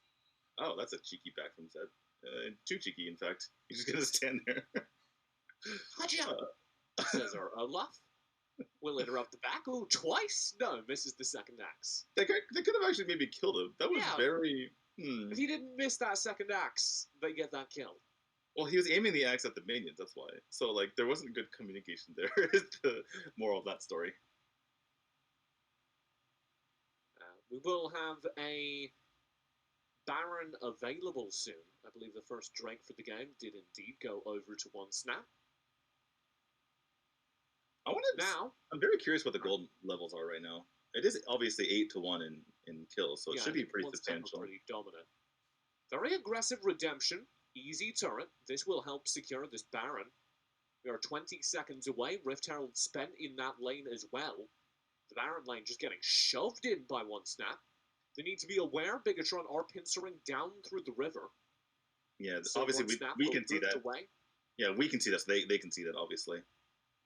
Oh, that's a cheeky back from Zed. Too cheeky, in fact. He's just gonna stand there. Says our Olaf. Will interrupt the back. Oh, twice? No, misses the second axe. They could have actually maybe killed him. That was very... If he didn't miss that second axe, they get that kill. Well, he was aiming the axe at the minions, that's why. So, like, there wasn't good communication there, is the moral of that story. We will have a Baron available soon. I believe the first Drake for the game did indeed go over to OneSnap. I'm very curious what the gold levels are right now. It is obviously 8-1 in kills, so it should be pretty substantial. Pretty dominant. Very aggressive redemption. Easy turret. This will help secure this Baron. We are 20 seconds away. Rift Herald spent in that lane as well. The Baron lane just getting shoved in by OneSnap. They need to be aware Bigetron are pincering down through the river. Yeah, so obviously we can see that. Away. Yeah, we can see that. So they can see that, obviously.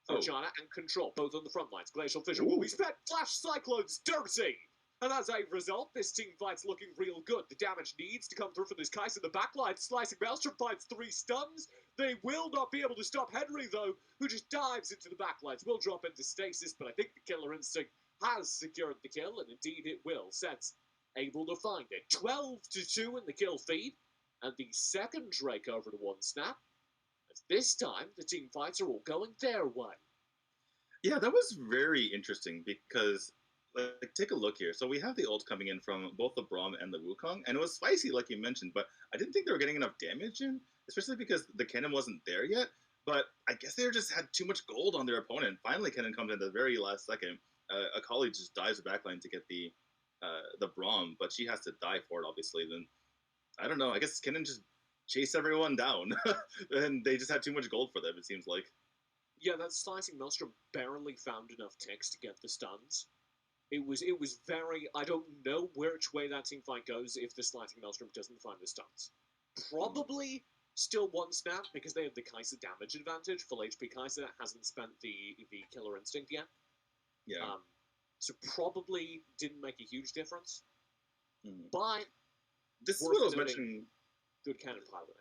Forjana and Control, both on the front lines. Glacial Fissure will be spent. Flash Cyclone's dirty! And as a result, this team fight's looking real good. The damage needs to come through for this Kai'Sa. The backline, Slicing Maelstrom finds 3 stuns. They will not be able to stop Henry, though, who just dives into the backlines. Will drop into stasis, but I think the Killer Instinct has secured the kill, and indeed it will. Sets able to find it. 12-2 in the kill feed, and the second Drake over to OneSnap. This time, the team fights are all going their way. Yeah, that was very interesting because, like, take a look here. So we have the ult coming in from both the Braum and the Wukong, and it was spicy, like you mentioned, but I didn't think they were getting enough damage in, especially because the cannon wasn't there yet. But I guess they just had too much gold on their opponent. Finally, cannon comes in the very last second. A colleague just dives the backline to get the Braum, but she has to die for it, obviously. Then, I don't know, I guess cannon just chase everyone down, and they just had too much gold for them, it seems like. Yeah, that Slicing Maelstrom barely found enough ticks to get the stuns. It was very... I don't know which way that team fight goes if the Slicing Maelstrom doesn't find the stuns. Probably still OneSnap, because they have the Kai'Sa damage advantage. Full HP Kai'Sa hasn't spent the Killer Instinct yet. Yeah. So probably didn't make a huge difference. But... This is what I was mentioning... Good cannon piloting.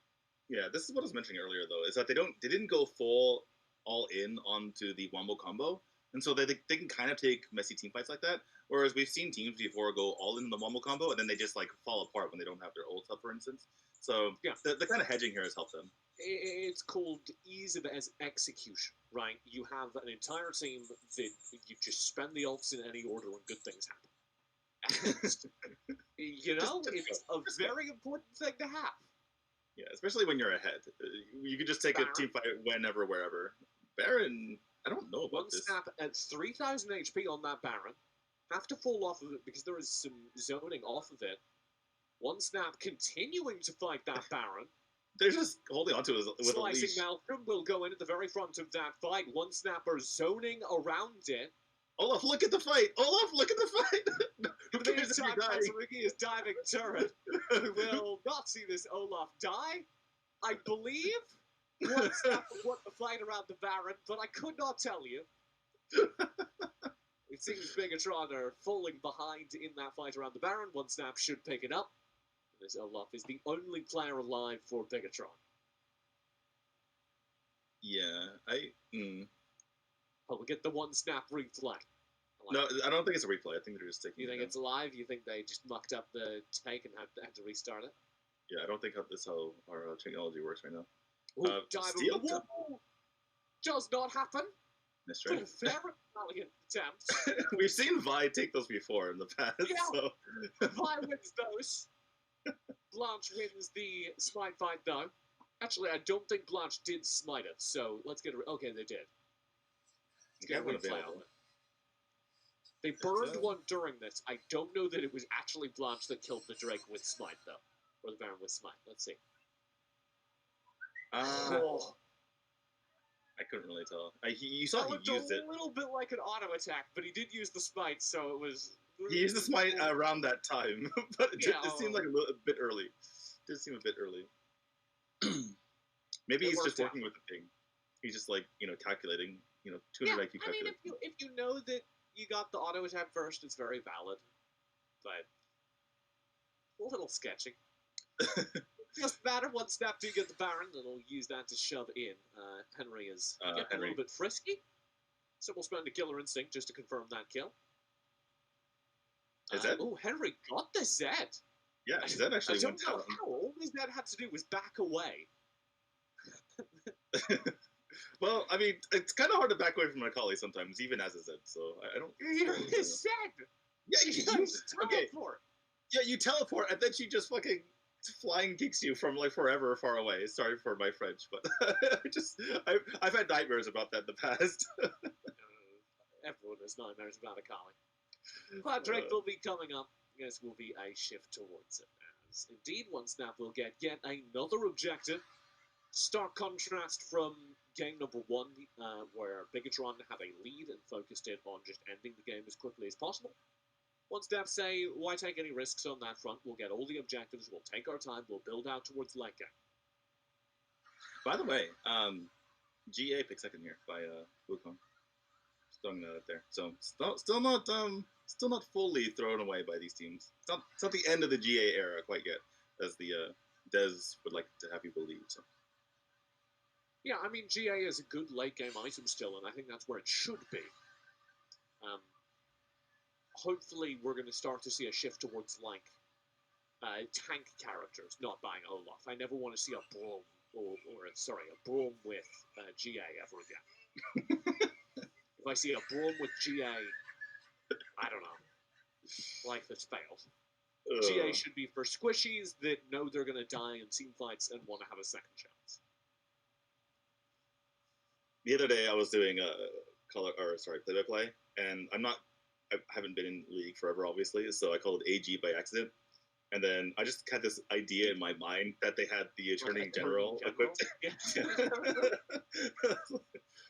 Yeah, this is what I was mentioning earlier, though, is that they didn't go full all in onto the Wombo combo, and so they can kind of take messy team fights like that, whereas we've seen teams before go all in the Wombo combo, and then they just, like, fall apart when they don't have their ults up, for instance. So, yeah, the kind of hedging here has helped them. It's called ease of execution, right? You have an entire team that you just spend the ults in any order and good things happen. And, you know, it's a very important thing to have. Yeah, especially when you're ahead. You could just take a team fight whenever, wherever. Baron, I don't know about this. OneSnap at 3,000 HP on that Baron. Have to fall off of it because there is some zoning off of it. OneSnap continuing to fight that Baron. They're just holding onto it with a leash. Slicing Malcolm will go in at the very front of that fight. OneSnapper zoning around it. Olaf, look at the fight! Olaf, look at the fight! Who cares if you die? Ricky is diving turret. We will not see this Olaf die. I believe OneSnap won the fight around the Baron, but I could not tell you. It seems Bigetron are falling behind in that fight around the Baron. OneSnap should pick it up. This Olaf is the only player alive for Bigetron. Yeah, Oh, we get the OneSnap replay. No, I don't think it's a replay. I think they're just taking. You think it's live? You think they just mucked up the take and had to restart it? Yeah, I don't think that's how our technology works right now. Ooh, dive does not happen. That's right. Very valiant attempt. We've seen Vi take those before in the past. Yeah. So. Vi wins those. Blanche wins the smite fight, though. Actually, I don't think Blanche did smite it, so let's get a... Okay, they did. Let's get a replay on it. They burned one during this. I don't know that it was actually Blanche that killed the Drake with smite, though. Or the Baron with smite. Let's see. Oh. I couldn't really tell. You saw he used it. A little bit like an auto attack, but he did use the smite, so it was... He used the smite around that time, but it seemed like a bit early. It did seem a bit early. Maybe It he's just worked out. working with the thing. He's just like calculating, 200 Yeah, IQ I mean, calculating. if you know that you got the auto attack first, it's very valid. But a little sketchy. Just matter OneSnap do get the Baron, and he'll use that to shove in. Henry is getting a little bit frisky, so we'll spend a Killer Instinct just to confirm that kill. Is that? Oh, Henry got the Z. Yeah, Zed actually I don't went know down. how. All Zed had to do was back away. Well, I mean, it's kind of hard to back away from Macaulay sometimes, even as a Zed. So I don't. You're his Zed. Yeah, Okay. Yeah, you teleport, and then she just fucking flying kicks you from like forever far away. Sorry for my French, but I've had nightmares about that in the past. Everyone has nightmares about Akali. Quadrangle will be coming up. This will be a shift towards it. As indeed, OneSnap will get yet another objective. Stark contrast from game number 1, where Bigetron had a lead and focused it on just ending the game as quickly as possible. OneSnap say, why take any risks on that front? We'll get all the objectives, we'll take our time, we'll build out towards the late game. By the way, GA picked second here by Wukong. Just throwing that out there. So still not fully thrown away by these teams. It's not the end of the GA era quite yet, as the Des would like to have you believe. So. Yeah, I mean, GA is a good late game item still, and I think that's where it should be. Hopefully, we're going to start to see a shift towards like tank characters, not buying Olaf. I never want to see a Brawl a Brawl with GA ever again. If I see a Brawl with GA, I don't know. Life has failed. GA should be for squishies that know they're going to die in team fights and want to have a second chance. The other day, I was doing play-by-play, and I haven't been in League forever, obviously, so I called it AG by accident. And then I just had this idea in my mind that they had the Attorney General equipped. Yeah.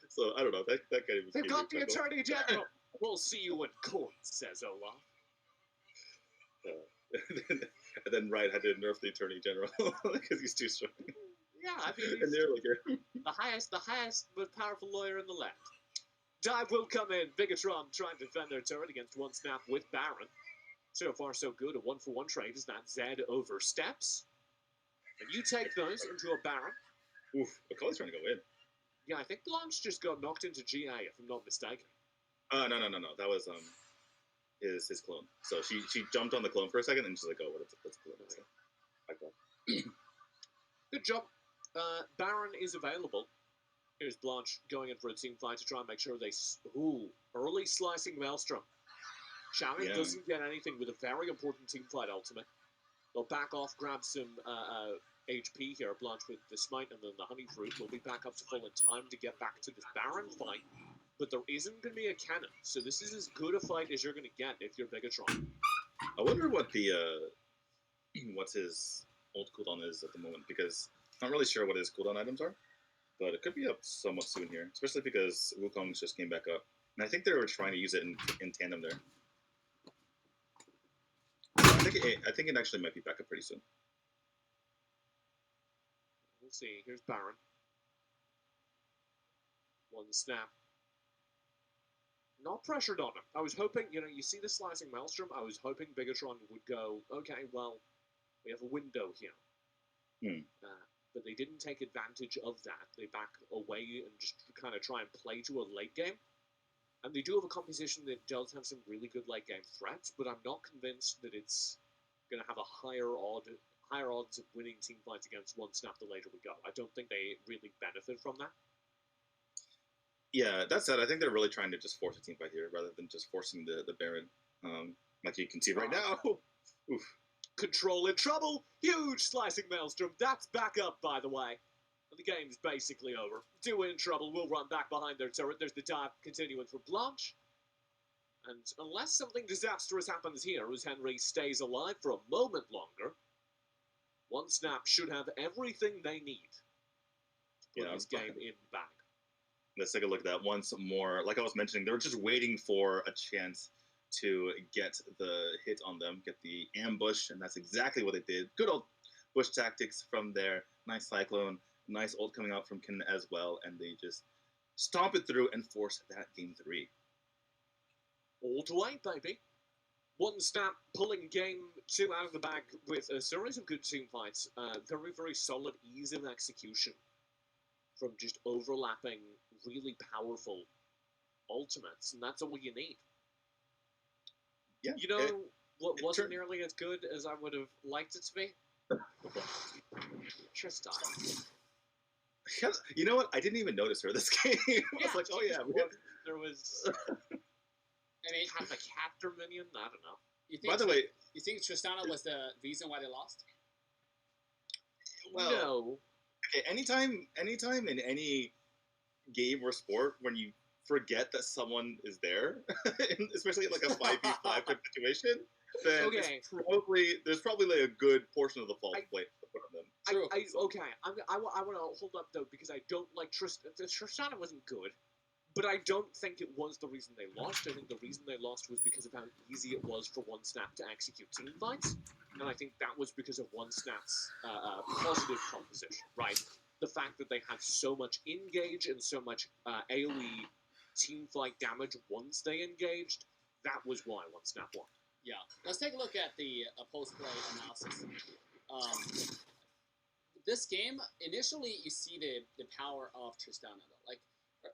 So I don't know. That kind of. They've got the Attorney General. We'll see you in court, says Olaf. And then Wright had to nerf the Attorney General because he's too strong. Yeah, I mean, and they're like the highest, most powerful lawyer in the land. Dive will come in. Bigetron trying to defend their turret against OneSnap with Baron. So far, so good. A 1-for-1 trade as that Zed oversteps. And you take those into a Baron. Oof, Macaulay's trying to go in. Yeah, I think Blanche just got knocked into GA, if I'm not mistaken. No. That was his clone. So she jumped on the clone for a second, and she's like, oh, what's a clone? So, like that. Good job. Baron is available. Here's Blanche going in for a team fight to try and make sure they... Ooh, early slicing Maelstrom. Xiaoming doesn't get anything with a very important team fight ultimate. They'll back off, grab some HP here. Blanche with the smite and then the honey fruit will be back up to full in time to get back to this Baron fight. But there isn't going to be a cannon, so this is as good a fight as you're going to get if you're Bigetron. I wonder what the what's his ult cooldown is at the moment, because I'm not really sure what his cooldown items are, but it could be up somewhat soon here, especially because Wukong's just came back up, and I think they were trying to use it in tandem there. I think it actually might be back up pretty soon. We'll see. Here's Baron. OneSnap. Not pressured on him. I was hoping, you see the slicing Maelstrom, I was hoping Bigetron would go, okay, well, we have a window here. But they didn't take advantage of that. They back away and just kind of try and play to a late game. And they do have a composition that does have some really good late game threats, but I'm not convinced that it's going to have a higher odds of winning team fights against OneSnap the later we go. I don't think they really benefit from that. Yeah, that said, I think they're really trying to just force a team fight here rather than just forcing the Baron. Like you can see right now. Oof. Control in trouble. Huge slicing Maelstrom. That's back up, by the way. The game's basically over. Two in trouble. We'll run back behind their turret. There's the dive continuing for Blanche. And unless something disastrous happens here as Henry stays alive for a moment longer, OneSnap should have everything they need to put this game in bag. Let's take a look at that once more. Like I was mentioning, they were just waiting for a chance to get the hit on them, get the ambush, and that's exactly what they did. Good old bush tactics from there. nice Cyclone, nice ult coming out from Kin as well, and they just stomp it through and force that game 3. All the way, baby. OneSnap pulling game 2 out of the bag with a series of good team fights. Very, very solid ease of execution from just overlapping really powerful ultimates, and that's all you need. Yeah, You know what it wasn't turned- nearly as good as I would have liked it to be? Tristan. You know what? I didn't even notice her this game. I was like, oh yeah. There was I mean, kind of a captor minion. I don't know. you think By the way, you think Tristana was the reason why they lost? well, No. okay, anytime in any game or sport when you forget that someone is there, especially in like a 5v5 type situation, then Okay. there's probably like a good portion of the fault put on them. True. Okay. I want to hold up though because I don't like Tristana wasn't good, but I don't think it was the reason they lost. I think the reason they lost was because of how easy it was for OneSnap to execute team fights, and I think that was because of OneSnap's positive composition, right? The fact that they had so much engage and so much AoE team fight damage once they engaged, that was why OneSnap won. Yeah. Let's take a look at the post-play analysis. This game, initially, you see the power of Tristana, though. Like,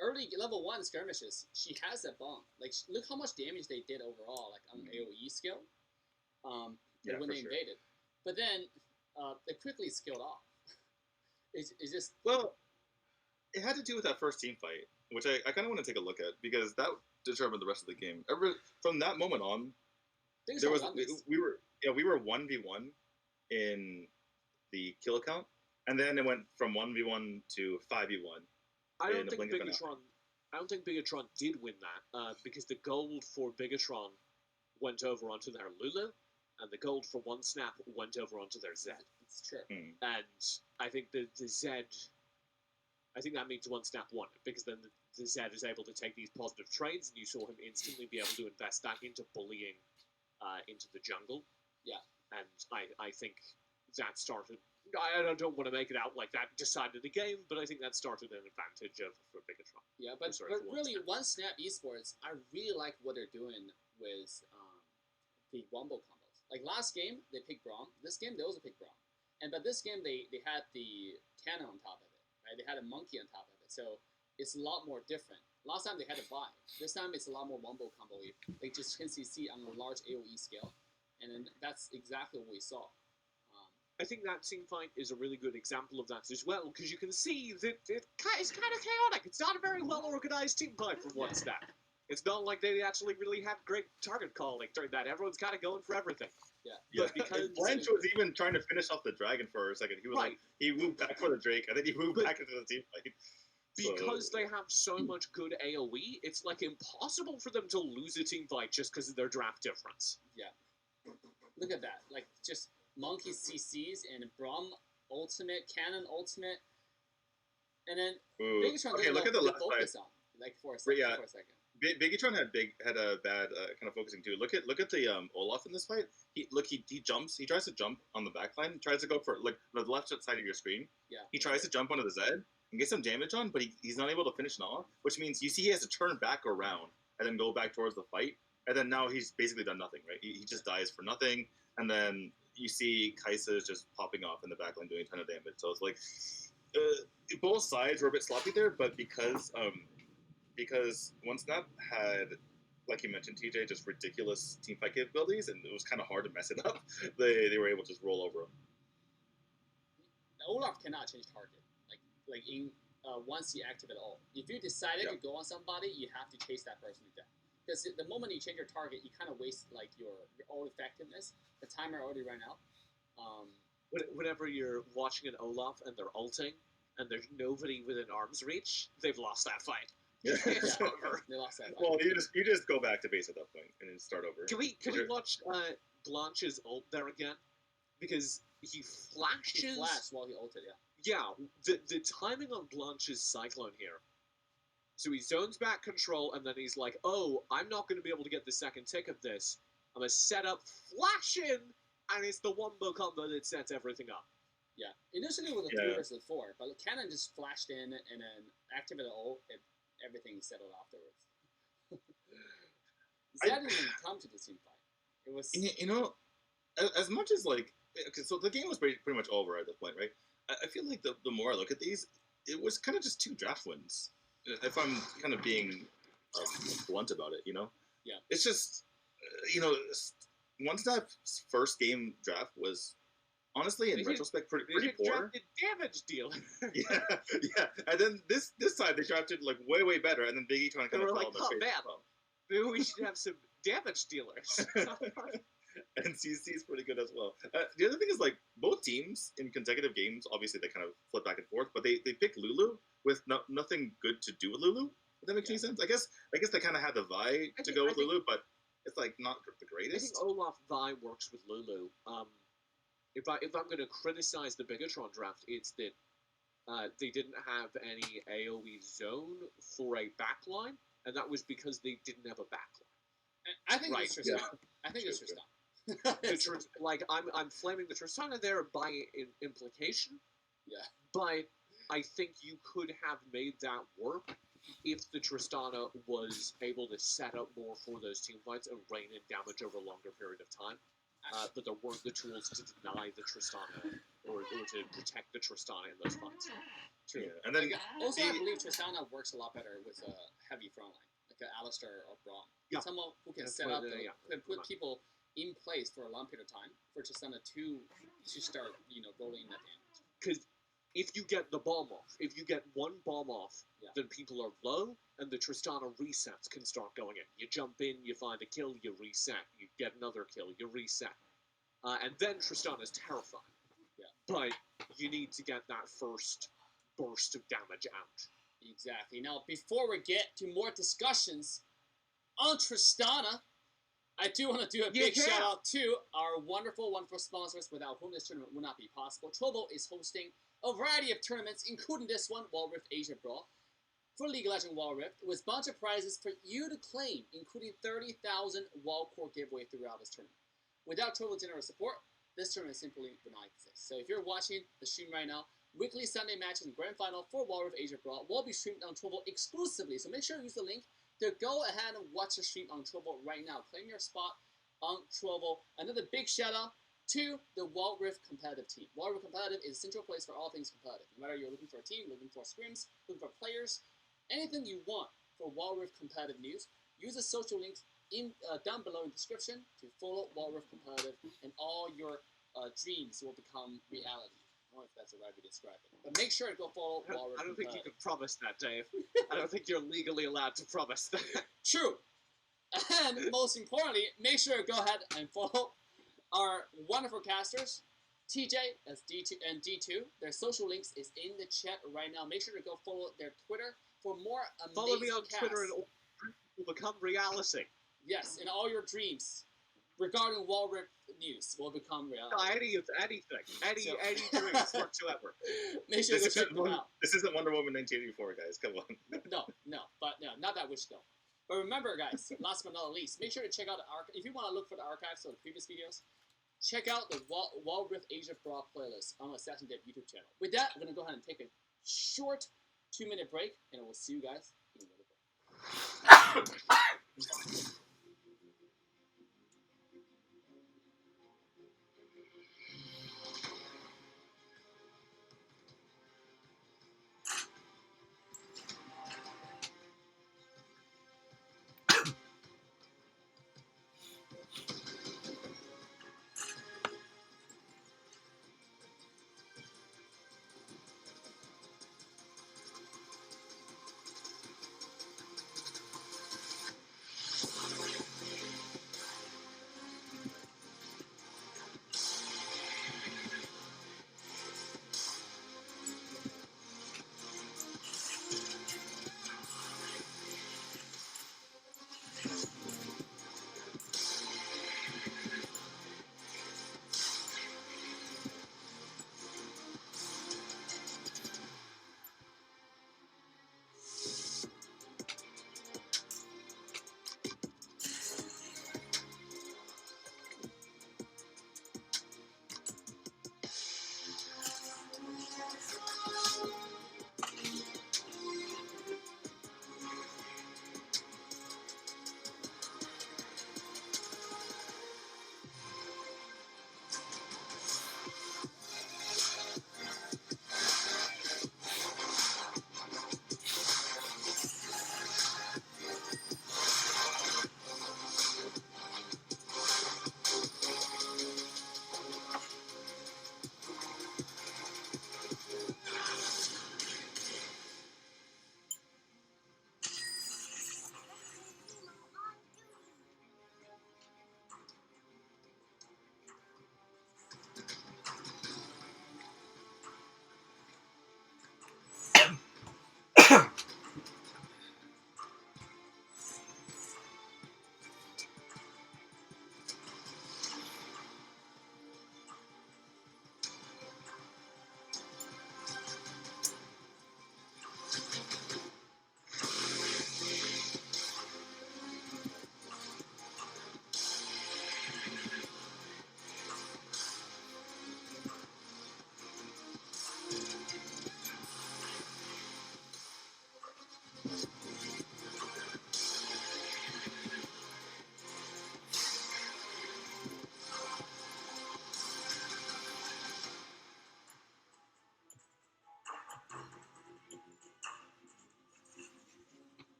early level 1 skirmishes, she has that bomb. Like, look how much damage they did overall, like, on AoE skill. Yeah, when for they sure. invaded. But then, they quickly scaled off. It's just... Well, it had to do with that first team fight, which I kind of want to take a look at because that determined the rest of the game. From that moment on, things there are was wonders. we were 1v1 in the kill account, and then it went from 1v1 to 5v1. I in don't a think blink of an eye. Bigetron did win that because the gold for Bigetron went over onto their Lulu, and the gold for OneSnap went over onto their Zed. It's true. And I think the Zed, I think that means OneSnap won it because then the Zed is able to take these positive trades, and you saw him instantly be able to invest that into bullying into the jungle. Yeah. And I think that started. I don't want to make it out like that decided the game, but I think that started an advantage for Bigetron. Yeah, but really, OneSnap Esports, I really like what they're doing with the wombo combos. Like last game, they picked Brawl. This game, they also picked Brawl. But this game, they had the cannon on top of it, right? They had a monkey on top of it, so it's a lot more different. Last time they had a buy. This time it's a lot more wombo combo. They just can CC on a large AoE scale, and then that's exactly what we saw. I think that team fight is a really good example of that as well, because you can see that it's kind of chaotic. It's not a very well-organized team fight from OneSnap. It's not like they actually really had great target calling during that. Everyone's kind of going for everything. Yeah, But because Blanche was even trying to finish off the dragon for a second. He was like, he moved back for the Drake, and then he moved back into the team fight. Because they have so much good AoE, it's like impossible for them to lose a team fight just because of their draft difference. Yeah. Look at that. Like, just monkey CCs and Braum ultimate, cannon ultimate, and then Bigetron okay, look at the left focus side. on, like, for a second. Yeah. For a second. Bigetron had a bad kind of focusing too. Look at the Olaf in this fight. He jumps. He tries to jump on the backline. He tries to go for like the left side of your screen. Yeah. He tries to jump onto the Zed and get some damage on, but he's not able to finish it off. Which means you see he has to turn back around and then go back towards the fight. And then now he's basically done nothing, right? He just dies for nothing. And then you see Kaisa just popping off in the backline doing a ton of damage. So it's like both sides were a bit sloppy there, but because OneSnap had, like you mentioned, TJ, just ridiculous teamfight capabilities, and it was kind of hard to mess it up. They were able to just roll over him. Olaf cannot change target. Like in once you activate ult. If you decided to go on somebody, you have to chase that person to death. Because the moment you change your target, you kind of waste like your ult effectiveness. The timer already ran out. Whenever you're watching an Olaf and they're ulting, and there's nobody within arm's reach, they've lost that fight. Yeah. It's over. They lost that fight. Well, you just go back to base at that point and then start over. Can we watch Blanche's ult there again? Because he flashes. He flashed while he ulted, yeah. Yeah, the timing on Blanche's Cyclone here. So he zones back control, and then he's like, oh, I'm not going to be able to get the second tick of this. I'm going to set up flash in, and it's the wombo combo that sets everything up. Yeah, initially it was a 3 versus 4, but Cannon just flashed in and then activated ult, and everything settled afterwards. Zed didn't even come to the team fight. It was as much as like, okay, so the game was pretty much over at this point, right? I feel like the more I look at these, it was kind of just 2 draft wins. If I'm kind of being blunt about it, Yeah. It's just, OneSnap's first game draft was honestly, in retrospect, pretty poor. Drafted damage dealer. yeah. And then this time they drafted like way better, and then Bigetron kind of like, oh man, maybe we should have some damage dealers. And CC is pretty good as well. The other thing is, like, both teams in consecutive games, obviously they kind of flip back and forth, but they pick Lulu with nothing good to do with Lulu. If that makes any sense. I guess they kind of had the Vi to go with Lulu, but it's like not the greatest. I think Olaf Vi works with Lulu. If I'm going to criticize the Bigetron draft, it's that they didn't have any AOE zone for a backline, and that was because they didn't have a backline. I think it's Tristana. I think it's Tristana. I'm flaming the Tristana there by implication. Yeah. But I think you could have made that work if the Tristana was able to set up more for those team fights and rain in damage over a longer period of time. But there weren't the tools to deny the Tristana or to protect the Tristana in those fights. True. Yeah. And then also, I believe Tristana works a lot better with a heavy frontline, like an Alistair or Brawl. Yeah. Someone who can set up and put people in place for a long period of time for Tristana to start, rolling that damage. Because if you get the bomb off, if you get one bomb off, then people are low, and the Tristana resets can start going in. You jump in, you find a kill, you reset. You get another kill, you reset. And then Tristana's terrifying. Yeah. But you need to get that first burst of damage out. Exactly. Now, before we get to more discussions on Tristana, I do want to do a big shout out to our wonderful sponsors without whom this tournament would not be possible. Trovo is hosting a variety of tournaments, including this one, Wildrift Asia Brawl, for League of Legends Wildrift, with a bunch of prizes for you to claim, including 30,000 Wall Core giveaway throughout this tournament. Without Trovo's generous support, this tournament simply would not exist. So if you're watching the stream right now, weekly Sunday matches and grand final for Wildrift Asia Brawl will be streamed on Trovo exclusively. So make sure you use the link to go ahead and watch the stream on Trovo right now. Claim your spot on Trovo. Another big shout out to the Wildrift competitive team. Wildrift competitive is a central place for all things competitive. No matter you're looking for a team, looking for scrims, looking for players, anything you want for Wildrift competitive news, use the social links down below in the description to follow Wildrift competitive, and all your dreams will become reality. I don't know if that's the right way to describe it. But make sure to go follow Wildrift. I don't think you can promise that, Dave. I don't think you're legally allowed to promise that. True. And most importantly, make sure to go ahead and follow our wonderful casters, TJ as D2 and D2. Their social links is in the chat right now. Make sure to go follow their Twitter for more amazing Follow me on casts. Twitter and all will become reality. Yes, and all your dreams regarding Wildrift news will become reality. Any dreams whatsoever. Make sure to check them out. This isn't Wonder Woman 1984, guys. Come on. No, not that wish though. But remember, guys, last but not least, make sure to check out the archive. If you want to look for the archives of the previous videos, check out the Wildrift Asia Brawl playlist on the Assassin Dev YouTube channel. With that, I'm going to go ahead and take a short 2-minute break, and we'll see you guys in another break.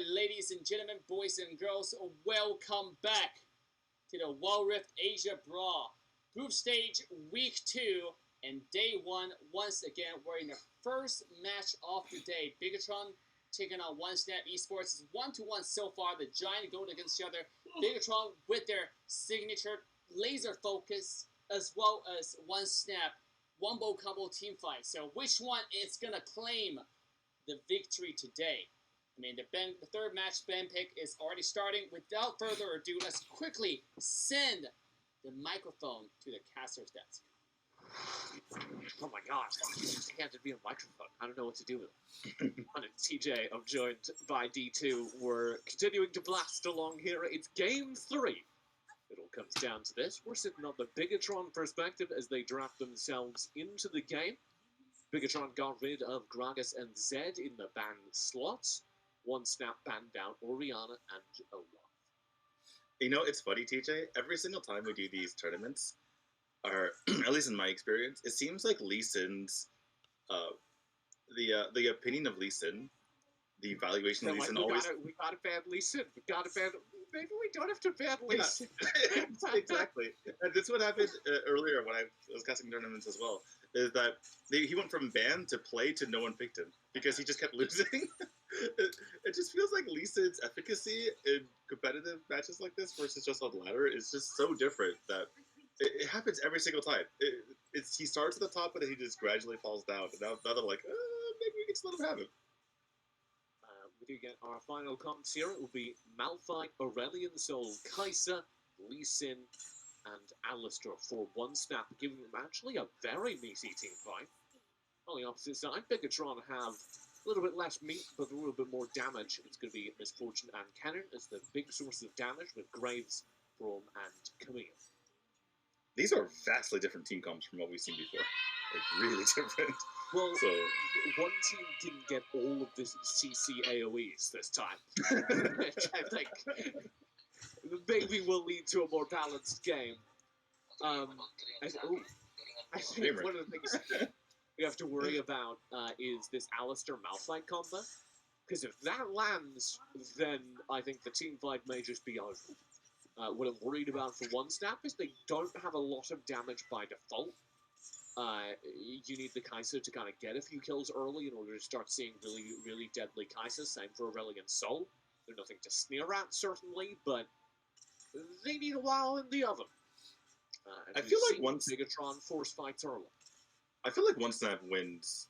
ladies and gentlemen, boys and girls, welcome back to the Wildrift Asia Brawl. Group stage week 2 and day 1. Once again, we're in the first match of the day. Bigetron taking on OneSnap Esports. It's 1-1 so far. The Giant going against each other. Bigetron with their signature laser focus, as well as OneSnap wombo combo team fight. So which one is gonna claim the victory today? I mean, the third match Ben pick is already starting. Without further ado, let's quickly send the microphone to the caster's desk. Oh my gosh, he just handed me a microphone. I don't know what to do with it. And TJ, I'm joined by D2. We're continuing to blast along here. It's game 3. It all comes down to this. We're sitting on the Bigetron perspective as they draft themselves into the game. Bigetron got rid of Gragas and Zed in the ban slots. OneSnap banned down Oriana and Olaf. You know, it's funny, TJ. Every single time we do these tournaments, or at least in my experience, it seems like Lee Sin's, the opinion of Lee Sin, the evaluation of Lee Sin always. We gotta ban Lee Sin. We gotta ban. Maybe we don't have to ban Lee Sin. Exactly. And this is what happened earlier when I was casting tournaments as well. Is that he went from ban to play to no one picked him because he just kept losing. It just feels like Lee Sin's efficacy in competitive matches like this versus just on ladder is just so different that it happens every single time. He starts at the top and then he just gradually falls down. And now they're like, maybe we can just let him have it. We do get our final comps here. It will be Malphite, Aurelion Sol, Kai'Sa, Lee Sin, and Alistair for OneSnap, giving them actually a very meaty team fight. On the opposite side, Bigetron have a little bit less meat, but a little bit more damage. It's going to be Misfortune and Cannon as the big sources of damage with Graves, Brawl, and Camille. These are vastly different team comps from what we've seen before. Like, really different. Well, one team didn't get all of the CC AoEs this time, which I think maybe will lead to a more balanced game. I think one of the things we have to worry about is this Alistair Malphite combo, because if that lands, then I think the team fight may just be over. What I'm worried about for OneSnap is they don't have a lot of damage by default. You need the Kai'Sa to kind of get a few kills early in order to start seeing really, really deadly Kai'Sa. Same for Aurelion Sol. They're nothing to sneer at, certainly, but they need a while in the oven. I feel like once Bigetron force fights early. I feel like OneSnap wins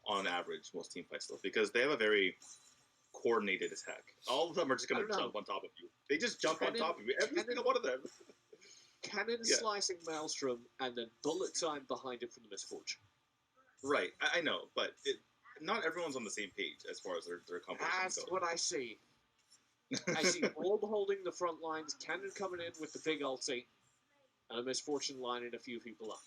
on average most team fights though, because they have a very coordinated attack. All of them are just gonna jump on top of you. They just jump on top of you. Every single one of them. Cannon slicing Maelstrom and then bullet time behind it from the Misfortune. Right, I know, but not everyone's on the same page as far as their competition That's goes. what I see. I see Brawl holding the front lines, Cannon coming in with the big ulti, and a Misfortune lining a few people up.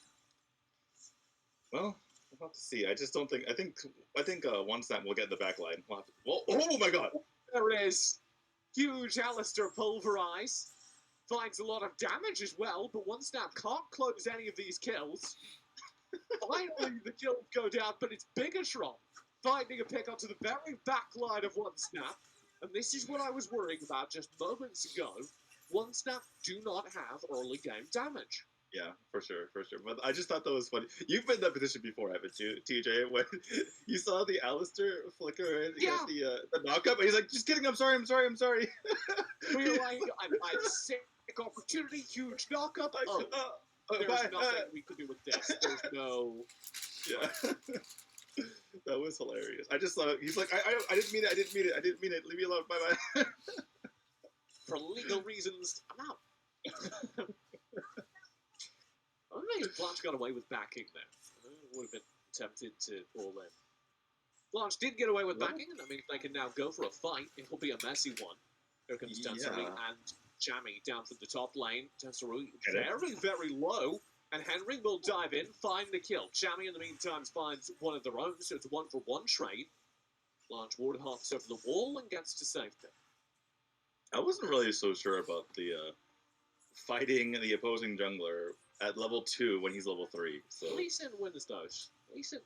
Well, we'll have to see. I just don't think. I think OneSnap will get in the back line. Oh my god! There is huge Alistair pulverize. Finds a lot of damage as well, but OneSnap can't close any of these kills. Finally, the kills go down, but it's Bigetron finding a pick onto the very back line of OneSnap. And this is what I was worrying about just moments ago. OneSnap do not have early game damage. Yeah, for sure. But I just thought that was funny. You've been in that position before, haven't you, TJ? When you saw the Alistair flicker and the knockup, and he's like, "Just kidding. I'm sorry. We're like, I'm sick opportunity, huge knockup. There's nothing we can do with this. There's no. Yeah. That was hilarious. I just thought he's like, I didn't mean it. Leave me alone. Bye. For legal reasons, I'm out. I don't know if Blanche got away with backing there. I would have been tempted to all in. Blanche did get away with backing, and I mean, if they can now go for a fight, it'll be a messy one. Here comes Tensuri and Jammy down from the top lane. Tensuri very, very low, and Henry will dive in, find the kill. Jammy, in the meantime, finds one of their own, so it's a 1-for-1 trade. Blanche ward hops over the wall and gets to safety. I wasn't really so sure about the fighting the opposing jungler at level 2 when he's level 3. So Lee Sin wins those. Lee Sin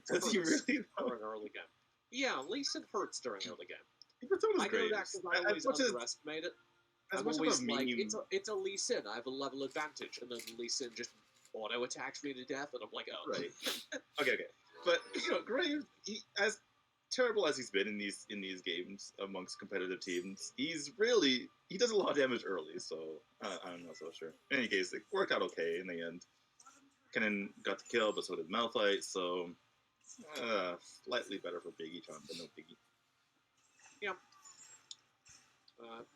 does he really? During early game. Yeah, Lee Sin hurts during early game. Persona's I know great. that because I always underestimate it. As I'm much always of a like, meme, it's a Lee Sin. I have a level advantage, and then Lee Sin just auto attacks me to death, and I'm like, oh. right? Okay. But Graves, as terrible as he's been in these games amongst competitive teams, he does a lot of damage early. So I'm not so sure. In any case, it worked out okay in the end. Kennen got the kill, but so did Malphite. So slightly better for Bigetron, but no biggie. Yeah.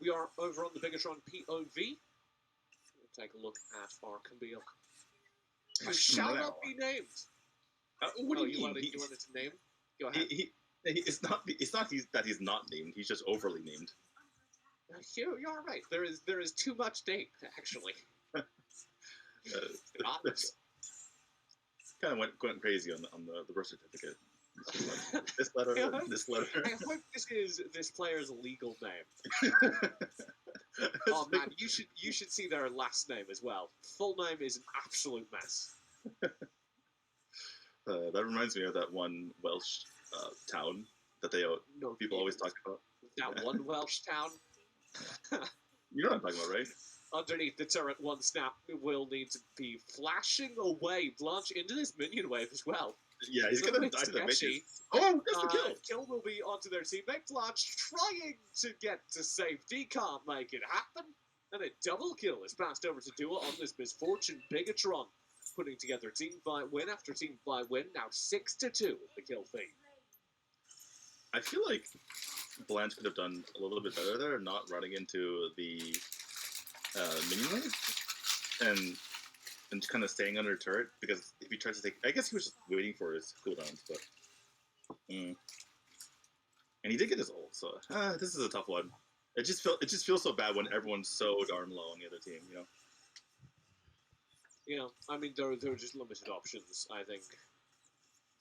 We are over on the Bigetron POV. We'll take a look at our Camille. Who shall not be named. What do you mean? You wanted to name? Go ahead. It's not that he's not named. He's just overly named. You're right. There is too much name, actually. Kind of went crazy on the birth certificate. This letter. I hope this is this player's legal name. Oh man, you should see their last name as well. Full name is an absolute mess. That reminds me of that one Welsh town that people always talk about. That one Welsh town. You know what I'm talking about, right? Underneath the turret, OneSnap will need to be flashing away Blanche into this minion wave as well. Yeah, he's gonna die to the minion. Oh, that's the kill! Kill will be onto their teammate. Blanche trying to get to safety, can't make it happen. And a double kill is passed over to Dua on this misfortune. Bigetron putting together team fight win after team fight win. Now 6-2 with the kill feed. I feel like Blanche could have done a little bit better there, not running into the minion wave and kind of staying under turret, because if he tried to take, I guess he was just waiting for his cooldowns, but and he did get his ult, so this is a tough one. It just feels so bad when everyone's so darn low on the other team, you know. Yeah, I mean there are just limited options. I think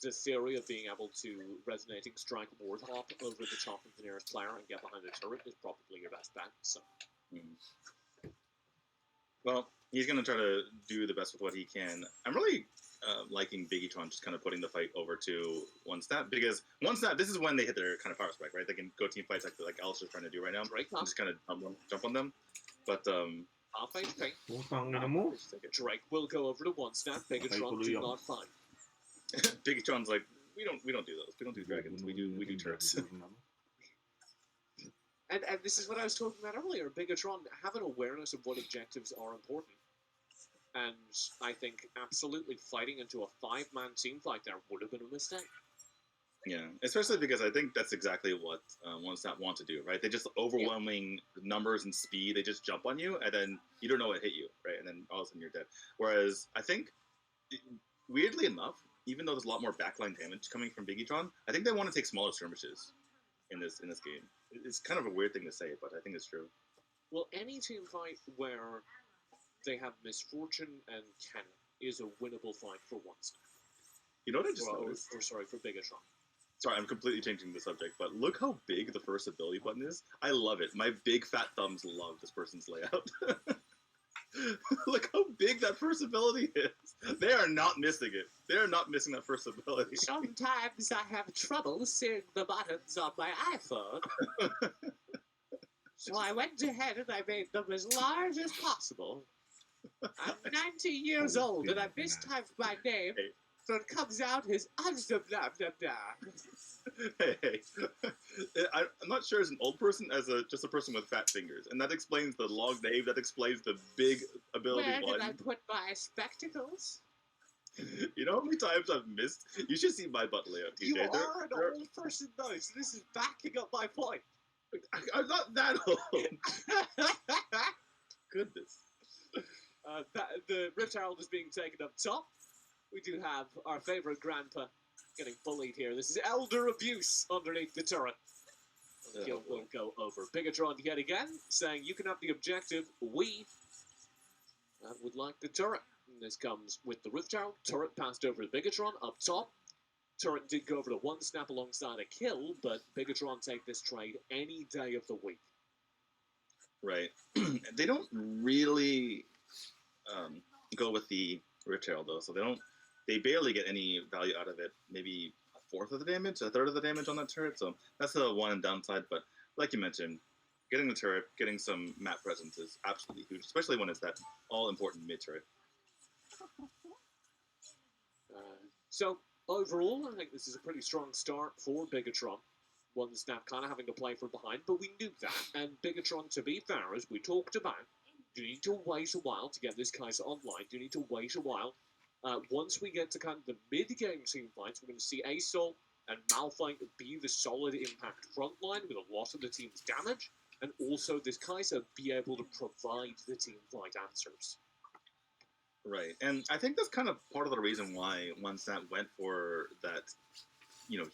the theory of being able to resonating strike ward hop over the top of the nearest player and get behind the turret is probably your best bet. So. Well, he's going to try to do the best with what he can. I'm really liking Bigetron just kind of putting the fight over to OneSnap, because OneSnap, this is when they hit their kind of power spike, right? They can go team fights like Alistair's trying to do right now. Drake just kind of jump on them. But half HP. Drake will go over to OneSnap. Bigetron do not find. Bigetron's like, we don't do those. We don't do dragons. We do turrets. And this is what I was talking about earlier. Bigetron have an awareness of what objectives are important. And I think absolutely fighting into a 5-man team fight there would have been a mistake. Yeah, especially because I think that's exactly what OneSnap want to do, right? They just overwhelming numbers and speed. They just jump on you, and then you don't know what hit you, right? And then all of a sudden you're dead. Whereas I think, weirdly enough, even though there's a lot more backline damage coming from Bigetron, I think they want to take smaller skirmishes in this game. It's kind of a weird thing to say, but I think it's true. Well, any team fight where they have misfortune and Ken is a winnable fight for OneSnap. You know what I just noticed? For Bigetron. Sorry, I'm completely changing the subject, but look how big the first ability button is. I love it. My big fat thumbs love this person's layout. Look how big that first ability is. They are not missing it. They are not missing that first ability. Sometimes I have trouble seeing the buttons on my iPhone. So I went ahead and I made them as large as possible. I'm 90 years old and I mistyped my name, so it comes out as Hey. I'm not sure as an old person, as just a person with fat fingers, and that explains the long name. That explains the big ability Where button. did I put my spectacles? You know how many times I've missed? You should see my button layout, TJ. You are an old person though, so this is backing up my point. I'm not that old. Goodness. The Rift Herald is being taken up top. We do have our favourite grandpa getting bullied here. This is elder abuse underneath the turret. The kill will go over. Bigetron yet again, saying you can have the objective. We would like the turret. And this comes with the Rift Herald. Turret passed over to Bigetron up top. Turret did go over to OneSnap alongside a kill, but Bigetron take this trade any day of the week. Right. They don't really go with the Rift Herald though, so they barely get any value out of it. Maybe a fourth of the damage, a third of the damage on that turret. So that's the one downside. But like you mentioned, getting the turret, getting some map presence is absolutely huge, especially when it's that all-important mid turret. So overall, I think this is a pretty strong start for Bigetron. OneSnap kind of having to play from behind, but we knew that. And Bigetron, to be fair, as we talked about, you need to wait a while to get this Kaiser online. You need to wait a while. Once we get to kind of the mid-game team fights, we're going to see Asol and Malphite be the solid impact front line with a lot of the team's damage, and also this Kaiser be able to provide the team fight answers. Right, and I think that's kind of part of the reason why OneSnap went for that,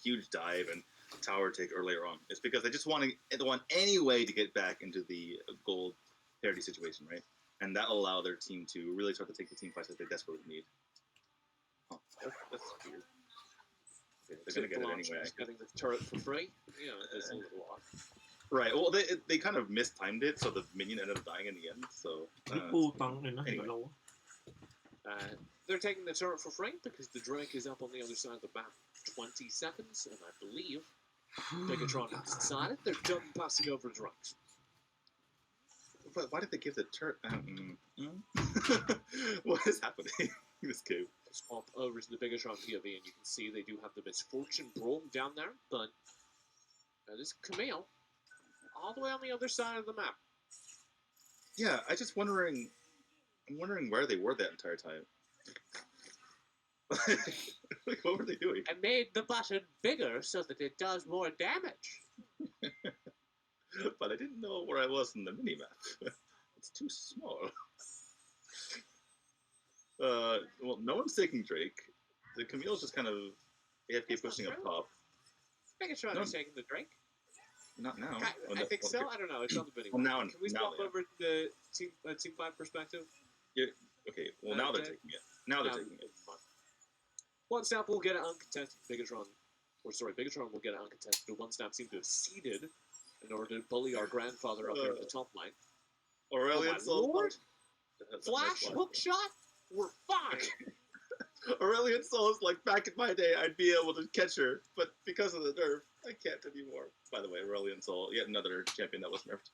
huge dive and tower take earlier on. It's because they just want any way to get back into the gold parity situation, right? And that will allow their team to really start to take the team fights that they desperately need. Oh, that's weird. Okay, they're gonna get it anyway. Getting the turret for free. Yeah, there's a little off. Right. Well, they kind of mistimed it, so the minion ended up dying in the end. So anyway. They're taking the turret for free because the Drake is up on the other side of the map. 20 seconds, and I believe Bigetron has decided they're done passing over Drakes. But why did they give the turret? What is happening in this game? Swap over to the Bigetron POV, and you can see they do have the Misfortune Brawl down there, but this Camille all the way on the other side of the map. Yeah, I'm wondering where they were that entire time. Like, what were they doing? I made the button bigger so that it does more damage. But I didn't know where I was in the minimap. It's too small. Well, no one's taking Drake. The Camille's just kind of AFK pushing up top. Bigetron is taking the Drake. Not now. I think so. I don't know. It's on the video. Now, Can we swap over to the team 5 perspective? Yeah. Okay. Well, now they're taking it. Now they're taking it. OneSnap will get it uncontested. Bigetron will get it uncontested. But OneSnap seems to have seeded in order to bully our grandfather up here at the top line. Aurelian Soul. Flash hook shot. We're fine. Aurelian Soul is like back in my day, I'd be able to catch her, but because of the nerf, I can't anymore. By the way, Aurelian Soul, yet another champion that was nerfed.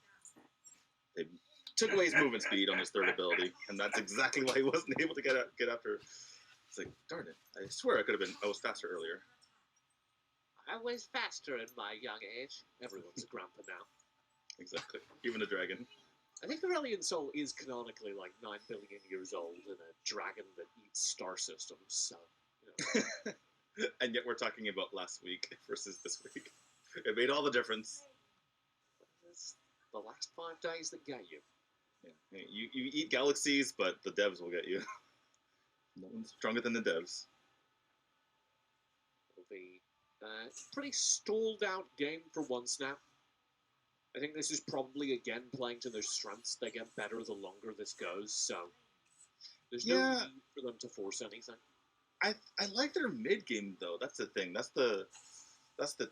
They took away his movement speed on his third ability, and that's exactly why he wasn't able to get after. It's like, darn it! I swear I was faster earlier. I was faster in my young age. Everyone's a grandpa now. Exactly, even a dragon. I think Aurelian Soul is canonically like 9 billion years old and a dragon that eats star systems, so, And yet we're talking about last week versus this week. It made all the difference. It's the last 5 days that get you. Yeah. You eat galaxies, but the devs will get you. No one's stronger than the devs. It'll be a pretty stalled out game for OneSnap. I think this is probably, again, playing to their strengths. They get better the longer this goes, so there's no need for them to force anything. I like their mid game though. That's the thing. That's the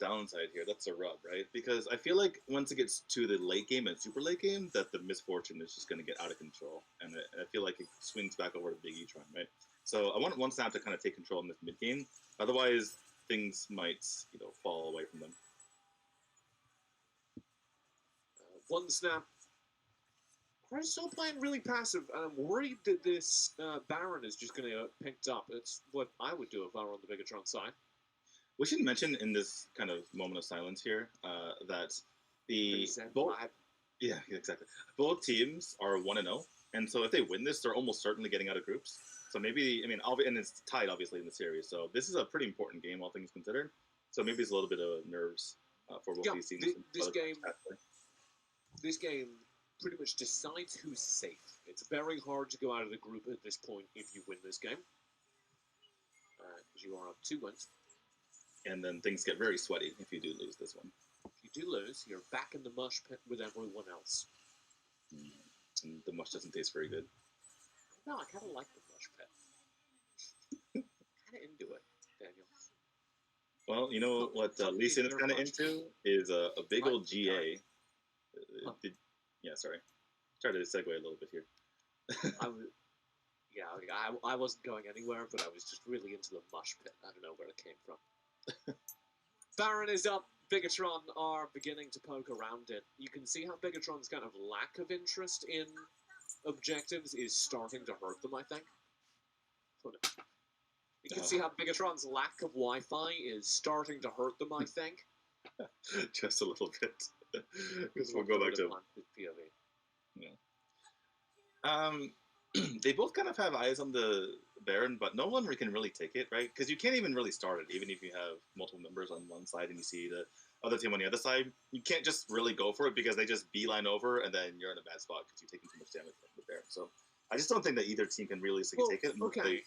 downside here. That's a rub, right? Because I feel like once it gets to the late game and super late game, that the misfortune is just going to get out of control, and I feel like it swings back over to Bigetron, right? So I want OneSnap to kind of take control in this mid game. Otherwise, things might fall away from them. OneSnap are still playing really passive, and I'm worried that this Baron is just going to get picked up. It's what I would do if I were on the Bigetron side. We should mention in this kind of moment of silence here that yeah, exactly. Both teams are 1-0, and so if they win this, they're almost certainly getting out of groups. So maybe, and it's tied obviously in the series. So this is a pretty important game, all things considered. So maybe it's a little bit of nerves for both these teams. This game pretty much decides who's safe. It's very hard to go out of the group at this point if you win this game. Because you are up 2 wins. And then things get very sweaty if you do lose this one. If you do lose, you're back in the mush pit with everyone else. And the mush doesn't taste very good. No, I kind of like the mush pit. Kind of into it, Daniel. Well, you know what Lee Sin is kind of into is a big old GA. Yeah, sorry. Try to segue a little bit here. I wasn't going anywhere, but I was just really into the mush pit. I don't know where it came from. Baron is up. Bigetron are beginning to poke around it. You can see how Bigetron's kind of lack of interest in objectives is starting to hurt them, I think. You can see how Bigetron's lack of Wi-Fi is starting to hurt them, I think. Just a little bit. Because we'll go back to POV. They both kind of have eyes on the Baron, but no one can really take it, right? Because you can't even really start it, even if you have multiple members on one side and you see the other team on the other side. You can't just really go for it because they just beeline over and then you're in a bad spot because you're taking too much damage from the Baron. So I just don't think that either team can realistically take it. Okay.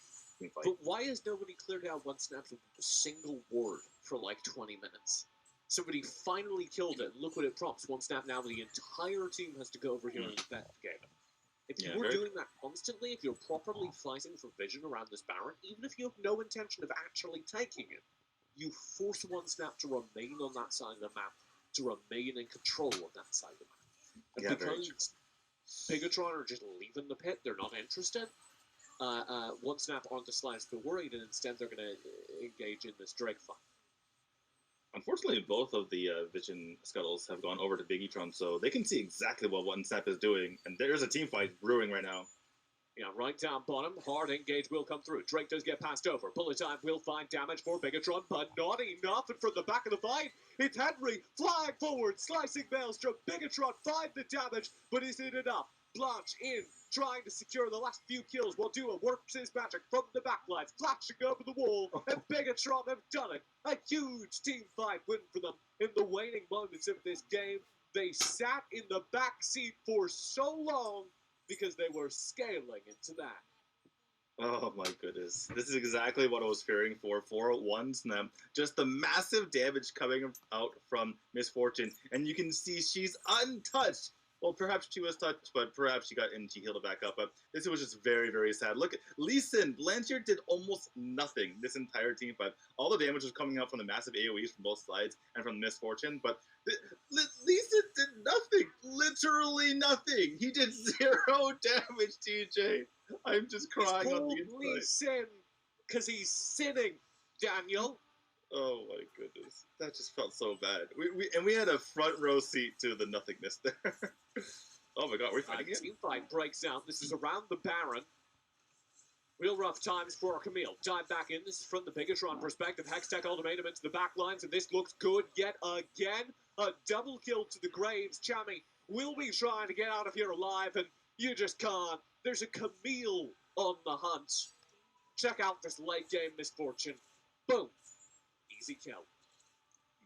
But why has nobody cleared out OneSnap with a single ward for like 20 minutes? Somebody finally killed it. Look what it prompts. OneSnap now, the entire team has to go over here and investigate it. If you were doing that constantly, if you're properly fighting for vision around this Baron, even if you have no intention of actually taking it, you force OneSnap to remain on that side of the map, to remain in control of that side of the map. And because Bigetron are just leaving the pit, they're not interested, OneSnap aren't the slightest bit worried, and instead they're going to engage in this Drake fight. Unfortunately, both of the Vision Scuttles have gone over to Bigetron, so they can see exactly what OneSnap is doing, and there's a team fight brewing right now. Yeah, right down bottom, hard engage will come through. Drake does get passed over. Bullet time will find damage for Bigetron, but not enough. And from the back of the fight, it's Henry flying forward, slicing Maelstrom. Bigetron find the damage, but is it enough? Blanche in, trying to secure the last few kills while Duo works his magic from the backlines, flashing over the wall, and Bigetron have done it. A huge team fight win for them in the waning moments of this game. They sat in the back seat for so long because they were scaling into that. Oh my goodness. This is exactly what I was fearing for OneSnap. Just the massive damage coming out from Miss Fortune, and you can see she's untouched. Well, perhaps she was touched, but perhaps she got in and she healed it back up. But this was just very, very sad. Look, Lee Sin, Blanchard did almost nothing this entire team fight. All the damage was coming out from the massive AoEs from both sides and from Miss Fortune, but Lee Sin did nothing. Literally nothing. He did 0 damage, TJ. I'm just crying on the inside. Lee Sin, because he's sinning, Daniel. Oh my goodness, that just felt so bad. We had a front row seat to the nothingness there. Oh my god, we're fighting again? Team fight breaks out. This is around the Baron. Real rough times for Camille. Dive back in. This is from the Bigetron perspective. Hextech ultimatum into the back lines, and this looks good yet again. A double kill to the Graves. Chammy will be trying to get out of here alive, and you just can't. There's a Camille on the hunt. Check out this late game misfortune. Boom. Easy kill.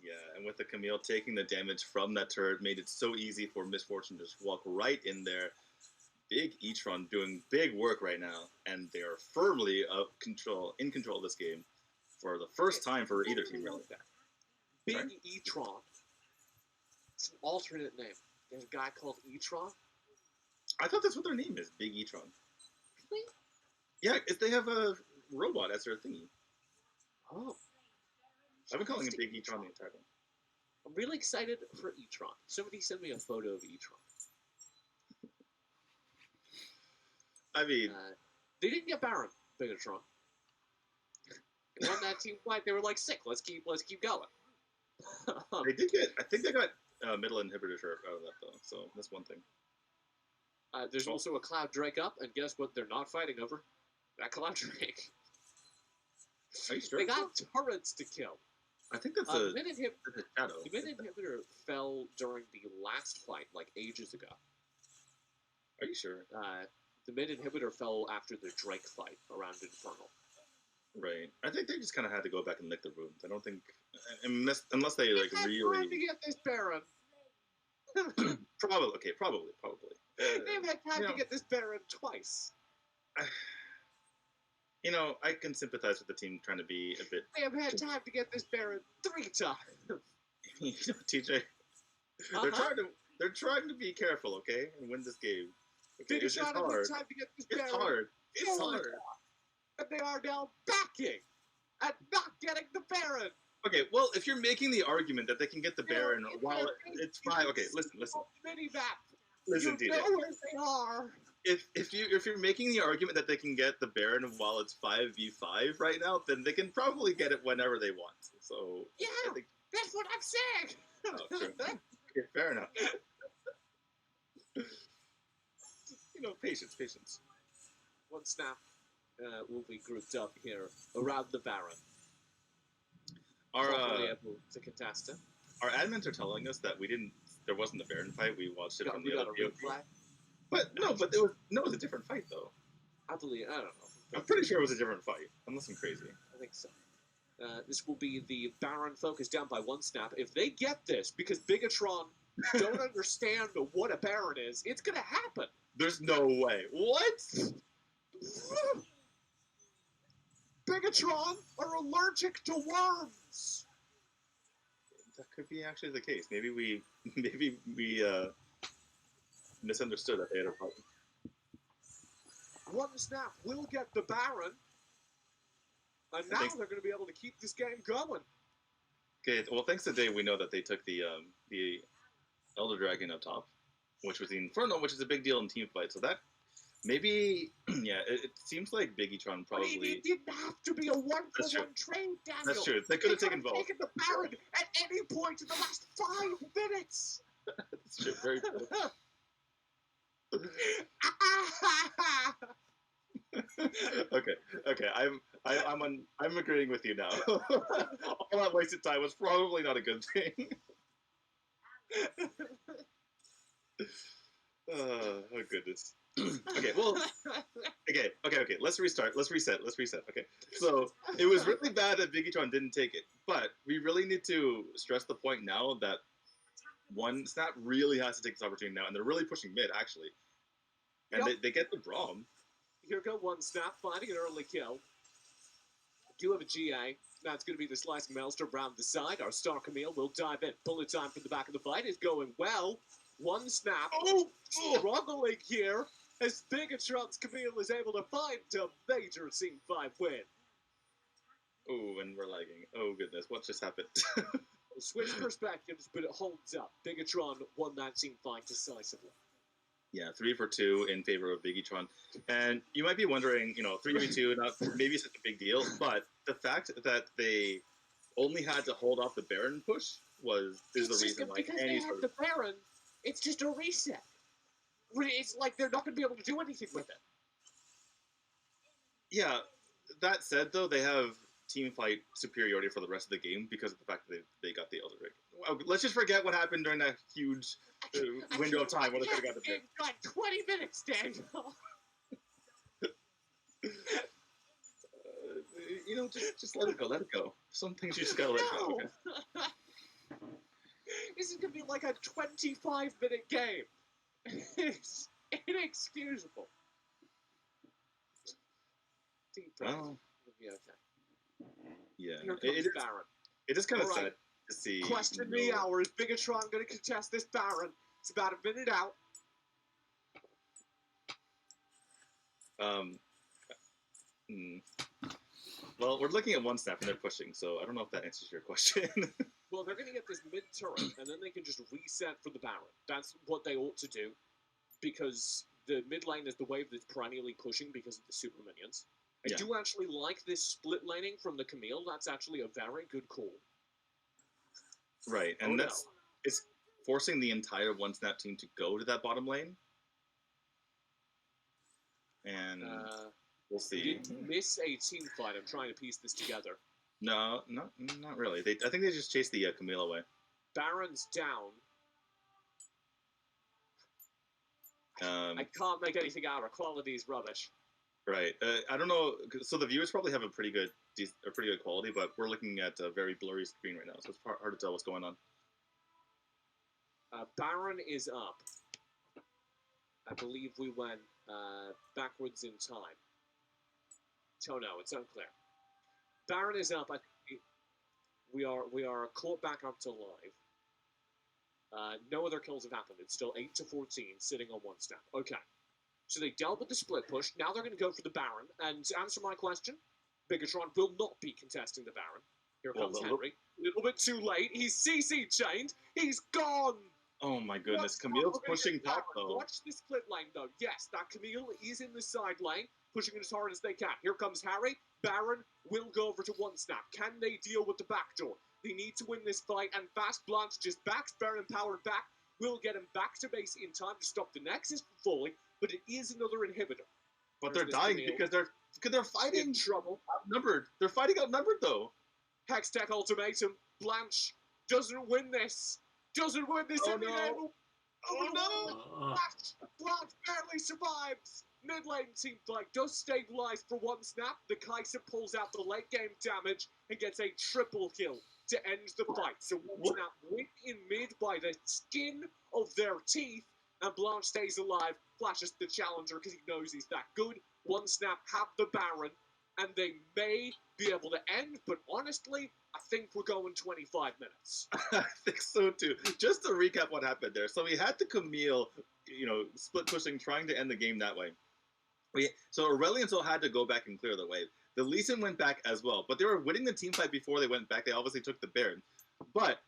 Yeah, and with the Camille taking the damage from that turret, made it so easy for Misfortune to just walk right in there. Bigetron doing big work right now, and they are firmly in control of this game for the first time for either team, really. Bigetron. It's an alternate name. There's a guy called Etron. I thought that's what their name is, Bigetron. Really? Yeah, they have a robot as their thingy. Oh. I've been calling him Bigetron the entire time. I'm really excited for Etron. Somebody send me a photo of Etron. I mean, they didn't get Baron, Bigetron. They won that team fight. They were like, sick. Let's keep going. They did get. I think they got middle inhibitor shirt out of that though. So that's one thing. There's also a Cloud Drake up, and guess what? They're not fighting over that Cloud Drake. Are you sure? They got turrets to kill. I think that's a shadow. The mid inhibitor fell during the last fight, like ages ago. Are you sure? The mid inhibitor fell after the Drake fight around Infernal. Right. I think they just kind of had to go back and lick the runes. I don't think, unless they like really. Time to get this Baron. Probably. They've had time to get this Baron twice. You know, I can sympathize with the team trying to be a bit. They have had time to get this Baron 3 times. You know, TJ, they're trying to be careful, okay, and win this game. Okay, it's hard. Time to get this Baron. It's hard. And they are now backing and not getting the Baron. Okay, well, if you're making the argument that they can get the Baron while it's fine, okay, listen. Mini-map. Listen, you TJ. know where they are. If you're making the argument that they can get the Baron while it's 5v5 right now, then they can probably get it whenever they want. So yeah, That's what I'm saying. Oh, true. Okay, fair enough. Patience. OneSnap will be grouped up here around the Baron. Our Properly able to contest it. our admins are telling us that there wasn't a Baron fight. We watched it from the other POV. But it was a different fight though. I don't know. I'm pretty sure it was a different fight, unless I'm crazy. I think so. This will be the Baron focus down by OneSnap. If they get this, because Bigetron don't understand what a Baron is, it's gonna happen. There's no way. What? Bigetron are allergic to worms. That could be actually the case. Maybe we misunderstood that they had a problem. OneSnap will get the Baron, and now they're going to be able to keep this game going. Okay, well, thanks to Dave, we know that they took the Elder Dragon up top, which was the Inferno, which is a big deal in team fight. So that maybe, yeah, it seems like Bigetron probably. It didn't have to be a one-for-one trade, Daniel. That's true. They could have taken both. Taken the Baron at any point in the last 5 minutes. That's true. Very true. Okay. I'm agreeing with you now. All that wasted time was probably not a good thing. Oh goodness. Okay, well, okay. Let's restart. Let's reset. Okay, so it was really bad that Bigetron didn't take it, but we really need to stress the point now that OneSnap really has to take this opportunity now, and they're really pushing mid actually, and they get the Brawl. Here go OneSnap, finding an early kill. Do have a GA. That's going to be the slicing maelstrom around the side. Our star Camille will dive in. Bullet time from the back of the fight is going well. OneSnap struggling here as Bigetron's Camille is able to find a major Scene 5 win. Oh, and we're lagging. Oh goodness, what just happened? Switch perspectives, but it holds up. Bigetron won that Scene 5 decisively. Yeah, 3 for 2 in favor of Bigetron. And you might be wondering, 3v2, not maybe such a big deal, but the fact that they only had to hold off the Baron push is the reason why. Because they had the Baron, it's just a reset. It's like they're not going to be able to do anything with it. Yeah, that said, though, they have team fight superiority for the rest of the game because of the fact that they got the Elder Dragon. Let's just forget what happened during that huge window of time when they could have got the It's got 20 minutes, Daniel. Just let it go. Some things you just gotta let go. Okay? This is gonna be like a 25-minute game. It's inexcusable. Deep breath. Well, we'll be okay. Yeah. Here comes Baron. It is kind of sad to see. Question the hour. Is Bigetron going to contest this Baron? It's about a minute out. Well, we're looking at OneSnap and they're pushing, so I don't know if that answers your question. Well, they're going to get this mid-turret, and then they can just reset for the Baron. That's what they ought to do, because the mid lane is the wave that's perennially pushing because of the super minions. I do actually like this split laning from the Camille. That's actually a very good call. Right, and it's forcing the entire OneSnap team to go to that bottom lane. And we'll see. You didn't miss a team fight. I'm trying to piece this together. No, not really. I think they just chased the Camille away. Baron's down. I can't make anything out. Our quality is rubbish. Right. I don't know. So the viewers probably have a pretty good quality, but we're looking at a very blurry screen right now, so it's hard to tell what's going on. Baron is up. I believe we went backwards in time. Oh no, it's unclear. Baron is up. I think we are caught back up to live. No other kills have happened. It's still 8-14, sitting on OneSnap. Okay. So they dealt with the split push. Now they're going to go for the Baron. And to answer my question, Bigetron will not be contesting the Baron. Here comes Henry. A little bit too late. He's CC chained. He's gone. Oh my goodness. Camille's pushing back though. Watch the split lane though. Yes, that Camille is in the side lane, pushing it as hard as they can. Here comes Harry. Baron will go over to OneSnap. Can they deal with the backdoor? They need to win this fight, and Fast Blanche just backs Baron Power back. Will get him back to base in time to stop the Nexus from falling, but it is another inhibitor. But they're dying because they're fighting In trouble. outnumbered. They're fighting outnumbered though. Hextech Ultimatum. Blanche doesn't win this. Doesn't win this. Oh, in the no. end. Oh no! Blanche barely survives. Mid lane team fight does stabilize for OneSnap. The Kaiser pulls out the late game damage and gets a triple kill to end the fight. So OneSnap win in mid by the skin of their teeth, and Blanche stays alive, flashes the challenger because he knows he's that good. OneSnap have the Baron, and they may be able to end, but honestly, I think we're going 25 minutes. I think so too. Just to recap what happened there. So we had the Camille, split pushing, trying to end the game that way. So Aurelion still had to go back and clear the wave. The Lee Sin went back as well, but they were winning the team fight before they went back. They obviously took the Baron. But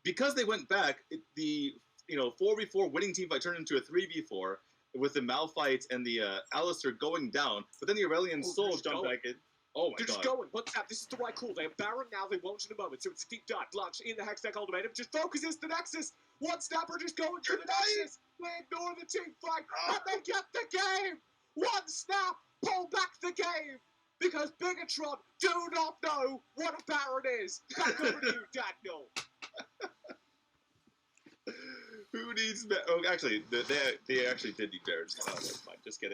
because they went back, the 4v4 winning team fight turned into a 3v4 with the Malphites and the Alistair going down. But then the Aurelion Soul jumped back in. Oh my They're god. just going. What's that? This is the right call. They have Baron now. They won't in a moment. So it's a deep dive. Blanche in the Hextech Ultimatum just focuses the Nexus. OneSnapper just going to the Nexus. They ignore the team fight. And they get the game. OneSnap pull back the game. Because Bigetron do not know what a Baron is. Back over to you, Daniel. Who needs... Oh, actually, they actually did need Barons. Oh, never mind. Just kidding.